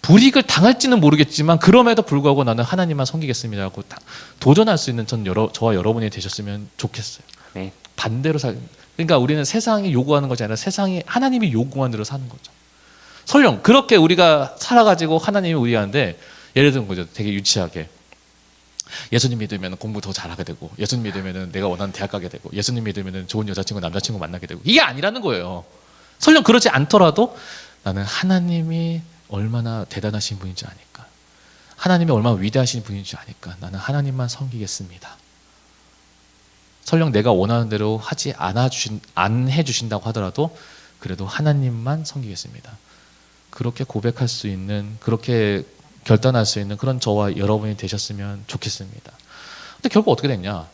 [SPEAKER 1] 불이익을 당할지는 모르겠지만 그럼에도 불구하고 나는 하나님만 섬기겠습니다라고 도전할 수 있는 저와 여러분이 되셨으면 좋겠어요.
[SPEAKER 2] 네.
[SPEAKER 1] 반대로 그러니까 우리는 세상이 요구하는 것이 아니라 세상이 하나님이 요구하는 대로 사는 거죠. 설령 그렇게 우리가 살아가지고 하나님이 우리한테 예를 들면 거죠. 되게 유치하게 예수님 믿으면 공부 더 잘하게 되고, 예수님 믿으면 내가 원하는 대학 가게 되고, 예수님 믿으면 좋은 여자친구 남자친구 만나게 되고, 이게 아니라는 거예요. 설령 그러지 않더라도 나는 하나님이 얼마나 대단하신 분인지 아니까, 하나님이 얼마나 위대하신 분인지 아니까 나는 하나님만 섬기겠습니다. 설령 내가 원하는 대로 안 해주신다고 하더라도 그래도 하나님만 섬기겠습니다. 그렇게 고백할 수 있는, 그렇게 결단할 수 있는 그런 저와 여러분이 되셨으면 좋겠습니다. 근데 결국 어떻게 됐냐?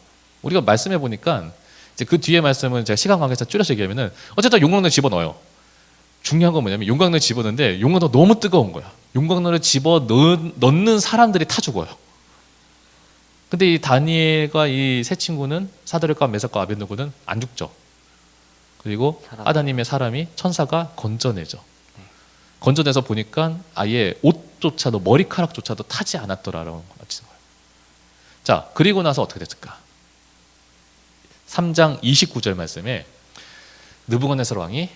[SPEAKER 1] 우리가 말씀해 보니까 이제 그 뒤에 말씀은 제가 시간 관계에서 줄여서 얘기하면은 어쨌든 용광로 집어넣어요. 중요한 건 뭐냐면 용광로 집어넣는데 용광로 너무 뜨거운 거야. 용광로를 집어넣는 사람들이 타 죽어요. 근데 이 다니엘과 이 세 친구는 사드락과 메삭과 아벳느고는 안 죽죠. 그리고 하나님의 사람이 천사가 건져내죠. 건져내서 보니까 아예 옷조차도 머리카락조차도 타지 않았더라라는 거예요. 자, 그리고 나서 어떻게 됐을까? 3장 29절 말씀에 느부갓네살 왕이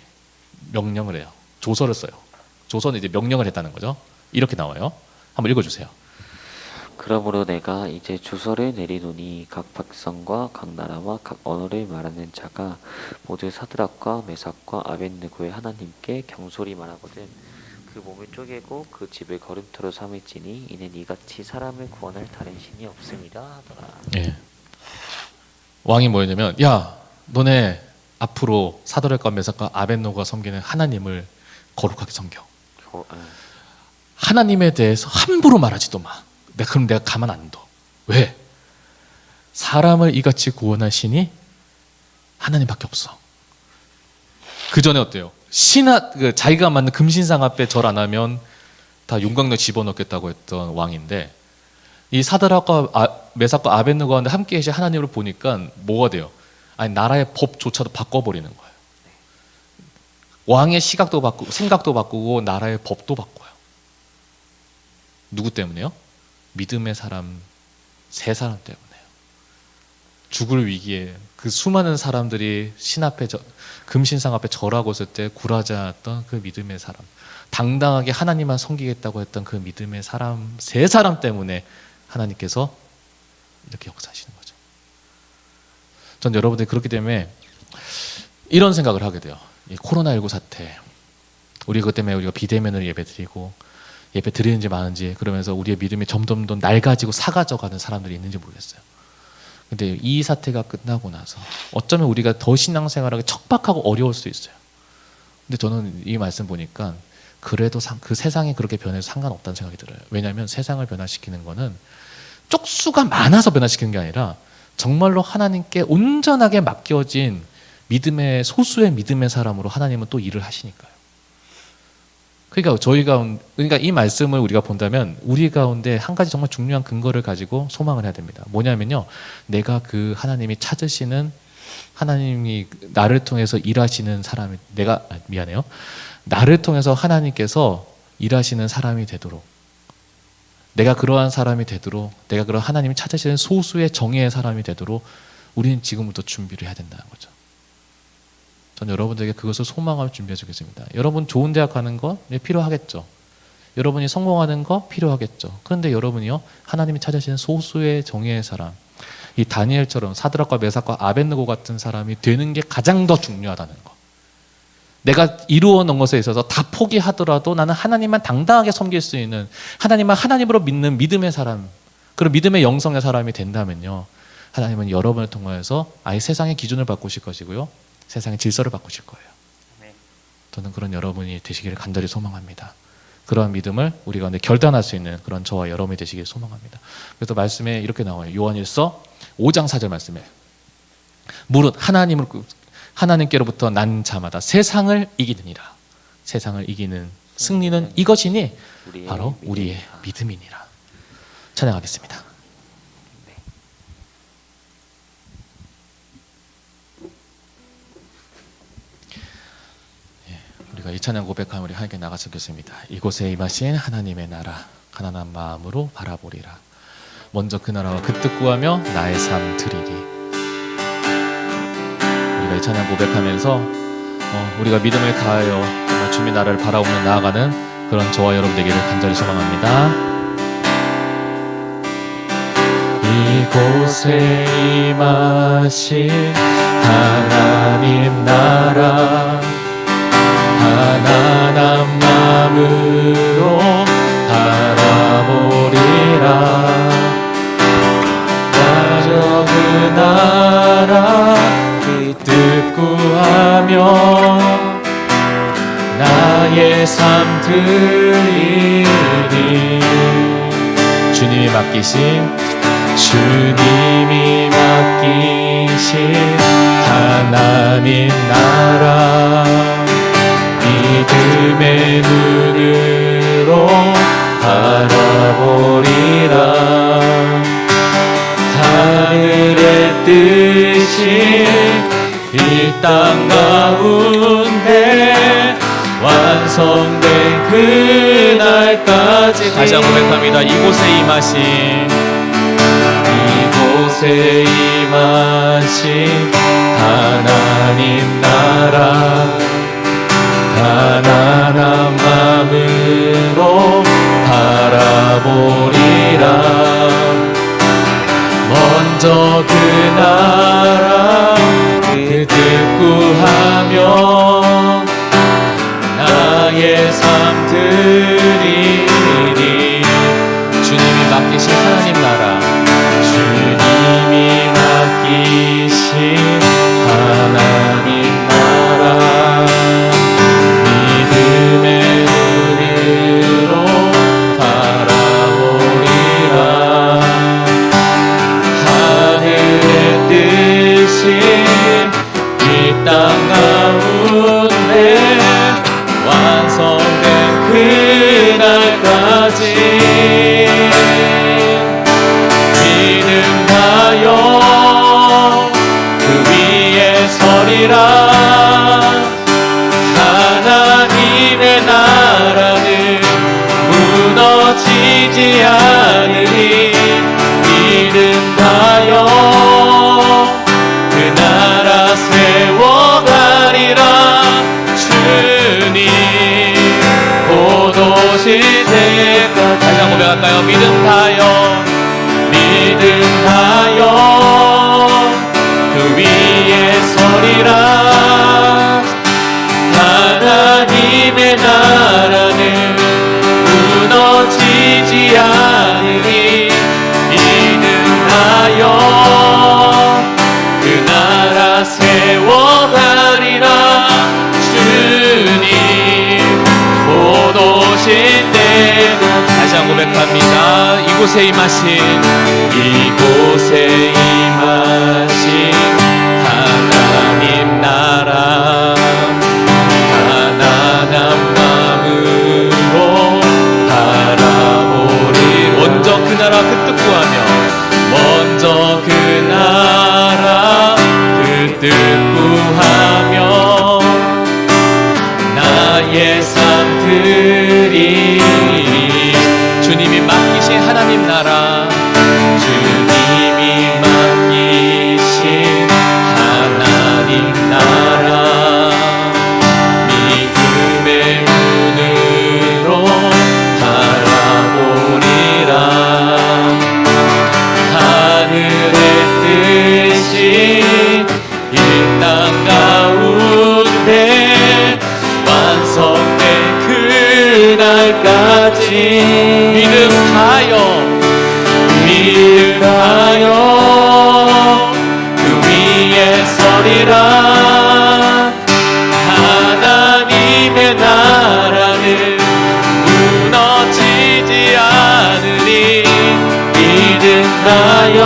[SPEAKER 1] 명령을 해요. 조서를 써요. 조서는 이제 명령을 했다는 거죠. 이렇게 나와요. 한번 읽어주세요.
[SPEAKER 2] 그러므로 내가 이제 주서를 내리노니 각 백성과 각 나라와 각 언어를 말하는 자가 모두 사드락과 메삭과 아벳느고의 하나님께 경솔히 말하거든 그 몸을 쪼개고 그 집을 걸음터로 삼을지니 이는 이같이 사람을 구원할 다른 신이 없음이라 하더라.
[SPEAKER 1] 예. 왕이 뭐였냐면, 야, 너네 앞으로 사드락과 메삭과 아벳느고가 섬기는 하나님을 거룩하게 섬겨. 하나님에 대해서 함부로 말하지도 마. 그럼 내가 가만 안 둬. 왜? 사람을 이같이 구원할 신이 하나님밖에 없어. 그 전에 어때요? 자기가 만든 금신상 앞에 절 안 하면 다 용광로 집어넣겠다고 했던 왕인데, 이 사드락과 메삭과 아벳느고와 함께 계신 하나님을 보니까 뭐가 돼요? 아니, 나라의 법조차도 바꿔버리는 거예요. 왕의 시각도 바꾸고 생각도 바꾸고 나라의 법도 바꿔요. 누구 때문에요? 믿음의 사람 세 사람 때문에요. 죽을 위기에 그 수많은 사람들이 금신상 앞에 절하고 있을 때 굴하지 않았던 그 믿음의 사람, 당당하게 하나님만 섬기겠다고 했던 그 믿음의 사람 세 사람 때문에 하나님께서 이렇게 역사하시는 거죠. 전 여러분들이 그렇기 때문에 이런 생각을 하게 돼요. 이 코로나19 사태, 우리 그것 때문에 우리가 비대면으로 예배드리고 예배 드리는지 마는지 그러면서 우리의 믿음이 점점 더 낡아지고 사가져가는 사람들이 있는지 모르겠어요. 근데 이 사태가 끝나고 나서 어쩌면 우리가 더 신앙생활하기 척박하고 어려울 수 있어요. 근데 저는 이 말씀 보니까 그래도 그 세상이 그렇게 변해도 상관없다는 생각이 들어요. 왜냐하면 세상을 변화시키는 거는 쪽수가 많아서 변화시키는 게 아니라 정말로 하나님께 온전하게 맡겨진 소수의 믿음의 사람으로 하나님은 또 일을 하시니까요. 그러니까 이 말씀을 우리가 본다면 우리 가운데 한 가지 정말 중요한 근거를 가지고 소망을 해야 됩니다. 뭐냐면요, 내가 그 하나님이 찾으시는, 하나님이 나를 통해서 일하시는 사람이, 나를 통해서 하나님께서 일하시는 사람이 되도록, 내가 그러한 사람이 되도록, 내가 그런 하나님이 찾으시는 소수의 정예의 사람이 되도록 우리는 지금부터 준비를 해야 된다는 거죠. 저는 여러분들에게 그것을 소망하며 준비해 주겠습니다. 여러분 좋은 대학 가는 거 필요하겠죠. 여러분이 성공하는 거 필요하겠죠. 그런데 여러분이요, 하나님이 찾으시는 소수의 정예의 사람, 이 다니엘처럼 사드락과 메삭과 아벳느고 같은 사람이 되는 게 가장 더 중요하다는 거. 내가 이루어 놓은 것에 있어서 다 포기하더라도 나는 하나님만 당당하게 섬길 수 있는, 하나님만 하나님으로 믿는 믿음의 사람, 그런 믿음의 영성의 사람이 된다면요, 하나님은 여러분을 통하여서 아예 세상의 기준을 바꾸실 것이고요, 세상의 질서를 바꾸실 거예요. 저는 그런 여러분이 되시기를 간절히 소망합니다. 그러한 믿음을 우리 가운데 결단할 수 있는 그런 저와 여러분이 되시기를 소망합니다. 그래서 말씀에 이렇게 나와요. 요한일서 5장 4절 말씀에 무릇 하나님께로부터 난 자마다 세상을 이기느니라. 세상을 이기는 승리는 이것이니 바로 우리의 믿음이니라. 찬양하겠습니다. 우리가 이 찬양 고백하면 우리 함께 나갔으면 좋겠습니다. 이곳에 임하신 하나님의 나라 가난한 마음으로 바라보리라. 먼저 그 나라와 그 뜻 구하며 나의 삶 드리리. 우리가 이 찬양 고백하면서 우리가 믿음을 다하여 정말 주님의 나라를 바라보며 나아가는 그런 저와 여러분 되기를 간절히 소망합니다. 이곳에 임하신 하나님 나라 가난한 마음으로 바라보리라. 먼저 그 나라 그 뜻 구하며 나의 삶 드리리. 주님이 맡기신 하나님 나라 믿음의 눈으로 바라보리라. 하늘의 뜻이 이 땅 가운데 완성된 그날까지. 다시 한번 고백합니다. 이곳에 임하신 하나님 나라 가난한 마음으로 바라보리라. 먼저 그 나라 그 뜻 구하며 나의 삶 드리리. 주님이 맡기신 하나님 나라 주님이 맡기신 하나님 나라 믿음의 눈으로 바라보리라. 하늘의 뜻이 이 땅 가운데 완성된 그날까지 믿음 다여 그 위에 서리라. 하나님의 나라는 무너지지 않으니 믿음 다여 그 나라 세워가리라. 주님 곧 오실 때까지. 다시 한번 고백할까요? 믿음 다여 그 위에 서리라. 하나님의 나라는 무너지지 않으니 믿음 다여 그 나라 세워가리라. 주님 곧 오실 때가. 다시 한번 고백합니다. 이곳에 임하신 하나님 나라 가난한 마음으로 바라보리. 먼저 그 나라 그 뜻 구하며 먼저 그 나라 그 뜻 구하며 나의 삶 드리리. 주님이 맡기신 하나님 나라 주님이 맡기신 하나님 나라 믿음의 눈으로 바라보리라. 하늘의 뜻이 이 땅 가운데 완성된 그날까지 믿음 다여 그 위에 서리라. 하나님의 나라는 무너지지 않으니 믿음 다여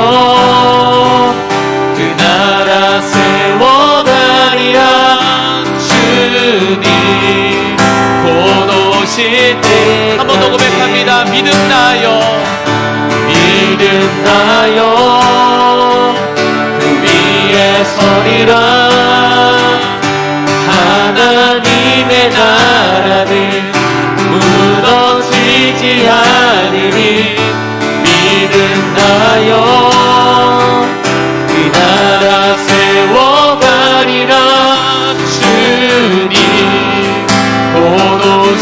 [SPEAKER 1] 그 나라 세워가리라. 주님 곧 오실 때. 한 번 더 고백합니다. 믿음 다여 그 위에 서리라. 하나님의 나라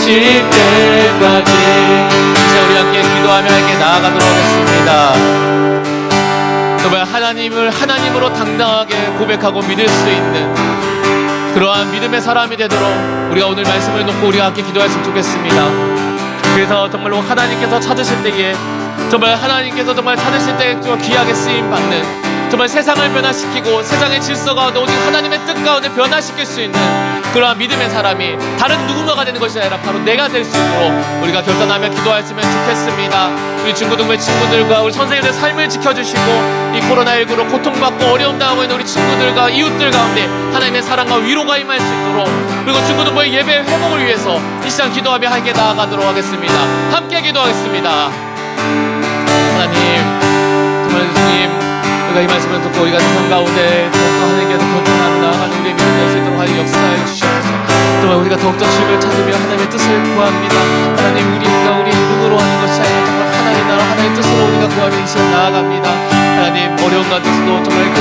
[SPEAKER 1] 주실 때까지. 이제 우리 함께 기도하며 함께 나아가도록 하겠습니다. 정말 하나님을 하나님으로 당당하게 고백하고 믿을 수 있는 그러한 믿음의 사람이 되도록 우리가 오늘 말씀을 놓고 우리가 함께 기도했으면 좋겠습니다. 그래서 정말로 하나님께서 찾으실 때에 정말 하나님께서 정말 찾으실 때 귀하게 쓰임 받는 정말 세상을 변화시키고 세상의 질서 가운데 오직 하나님의 뜻 가운데 변화시킬 수 있는 그러한 믿음의 사람이 다른 누군가가 되는 것이 아니라 바로 내가 될 수 있도록 우리가 결단하며 기도하였으면 좋겠습니다. 우리 중고등부 친구들과 우리 선생님들 삶을 지켜주시고 이 코로나19로 고통받고 어려움 당하고 있는 우리 친구들과 이웃들 가운데 하나님의 사랑과 위로가 임할 수 있도록 그리고 중고등부의 예배 회복을 위해서 이 시간 기도하며 함께 나아가도록 하겠습니다. 함께 기도하겠습니다. 하나님, 정말 주님, 우리가 이 말씀을 듣고 우리가 세상 가운데 더욱더 하나님께서 결단하며 나아가는 우리의 믿음 될 수 있도록 하여 역사해 주시옵소서. 정말 우리가 더욱더 주님을 찾으며 하나님의 뜻을 구합니다. 하나님, 우리가 우리의 눈으로 하는 것이 아니라 정말 하나님 나라 하나님의 뜻으로 우리가 구하며 이 시간 나아갑니다. 하나님, 어려움 같아서도 정말 그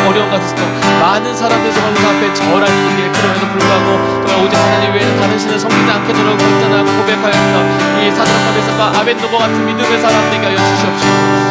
[SPEAKER 1] 어려움 같아서도 많은 사람들이 정말 우리 앞에 절할 일이 그럼에도 불구하고 정말 오직 하나님 외에는 다른 신을 섬기지 않겠노라고 결단하고 고백하였던 이 사드락과 메삭과 아벳노고 같은 믿음의 사람 되게 하여 주시옵소서.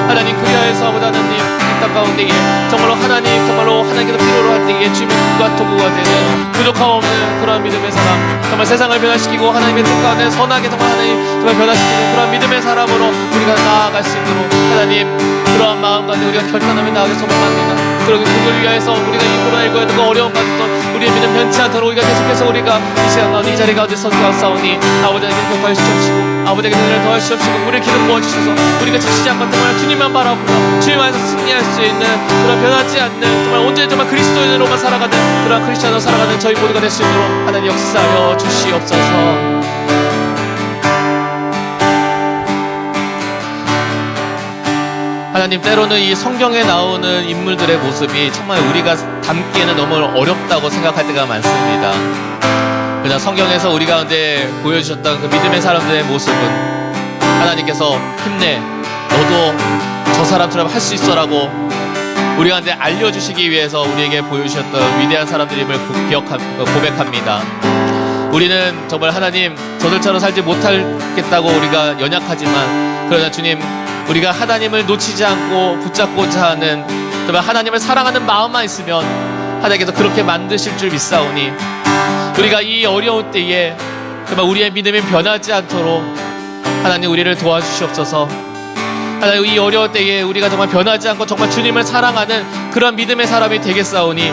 [SPEAKER 1] 하나님, 그리하여서 아버지 하나님 이 땅 가운데에 정말로 하나님 정말로 하나님께서 필요로 할 때에 주님의 국가 도구가 되는 부족함 없는 그런 믿음의 사람, 정말 세상을 변화시키고 하나님의 뜻 가운데 선하게 정말 하나님 정말 변화시키는 그런 믿음의 사람으로 우리가 나아갈 수 있도록 하나님 그러한 마음 가운데 우리가 결단하며 나아가 소망합니다. 그러기 그걸 위하여서 우리가 이 코로나19에도 그 어려움 가운데 우리의 믿음 변치 않도록 우리가 계속해서 우리가 이 시간 가운데 이 자리 가운데 서주하사오니 아버지에게 격하여 주시옵시고 아버지에게 은혜를 더하여 주시옵시고 우리를 기름 부어주셔서 우리가 지치지 않고 정말 주님만 바라보며 주님 안에서 승리할 수 있는 그런 변하지 않는 정말 온전히 정말 그리스도인으로만 살아가는 그런 크리스천으로 살아가는 저희 모두가 될 수 있도록 하나님 역사하여 주시옵소서. 하나님, 때로는 이 성경에 나오는 인물들의 모습이 정말 우리가 담기에는 너무 어렵다고 생각할 때가 많습니다. 그냥 성경에서 우리 가운데 보여주셨던 그 믿음의 사람들의 모습은 하나님께서 힘내, 너도 저 사람처럼 할 수 있어라고 우리 가운데 알려주시기 위해서 우리에게 보여주셨던 위대한 사람들임을 고백합니다. 우리는 정말 하나님 저들처럼 살지 못하겠다고 우리가 연약하지만 그러나 주님, 우리가 하나님을 놓치지 않고 붙잡고자 하는 정말 하나님을 사랑하는 마음만 있으면 하나님께서 그렇게 만드실 줄 믿사오니 우리가 이 어려운 때에 정말 우리의 믿음이 변하지 않도록 하나님 우리를 도와주시옵소서. 하나님, 이 어려운 때에 우리가 정말 변하지 않고 정말 주님을 사랑하는 그런 믿음의 사람이 되겠사오니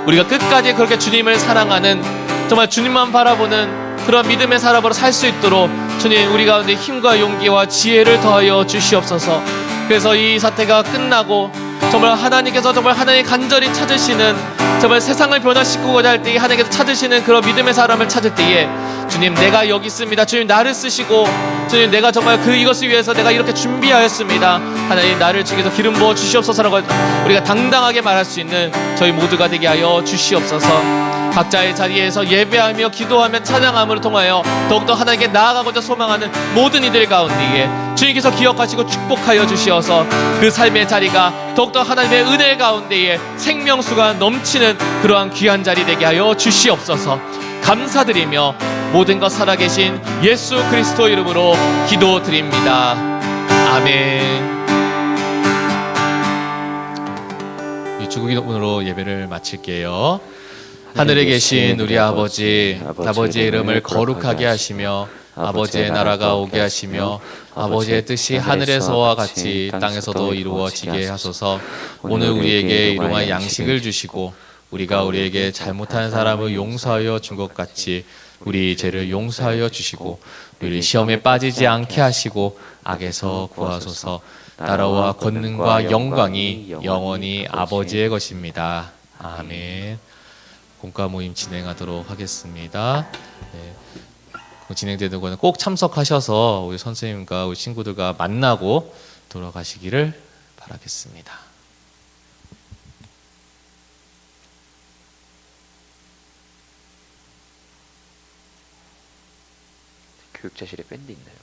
[SPEAKER 1] 우리가 끝까지 그렇게 주님을 사랑하는 정말 주님만 바라보는 그런 믿음의 사람으로 살 수 있도록 주님 우리 가운데 힘과 용기와 지혜를 더하여 주시옵소서. 그래서 이 사태가 끝나고 정말 하나님께서 정말 하나님 간절히 찾으시는 정말 세상을 변화시키고자 할 때에 하나님께서 찾으시는 그런 믿음의 사람을 찾을 때에 주님, 내가 여기 있습니다. 주님, 나를 쓰시고 주님, 내가 정말 이것을 위해서 내가 이렇게 준비하였습니다. 하나님, 나를 주께서 기름 부어 주시옵소서라고 우리가 당당하게 말할 수 있는 저희 모두가 되게 하여 주시옵소서. 각자의 자리에서 예배하며 기도하며 찬양함으로 통하여 더욱더 하나님께 나아가고자 소망하는 모든 이들 가운데에 주님께서 기억하시고 축복하여 주시어서 그 삶의 자리가 더욱더 하나님의 은혜 가운데에 생명수가 넘치는 그러한 귀한 자리 되게 하여 주시옵소서. 감사드리며 모든 것 살아계신 예수 그리스도 이름으로 기도드립니다. 아멘. 이 주기도문으로 예배를 마칠게요. 하늘에 계신 우리 아버지의 이름을 거룩하게 하시며 아버지의 나라가 오게 하시며 아버지의 뜻이 하늘에서와 같이 땅에서도 이루어지게 하소서. 오늘 우리에게 일용할 양식을 주시고 우리가 우리에게 잘못한 사람을 용서하여 준 것 같이 우리 죄를 용서하여 주시고 우리 시험에 빠지지 않게 하시고 악에서 구하소서. 나라와 권능과 영광이 영원히 아버지의 것입니다. 아멘. 공과 모임 진행하도록 하겠습니다. 네. 진행되는 거는 꼭 참석하셔서 우리 선생님과 우리 친구들과 만나고 돌아가시기를 바라겠습니다.
[SPEAKER 2] 교육자실에 밴드 있나요?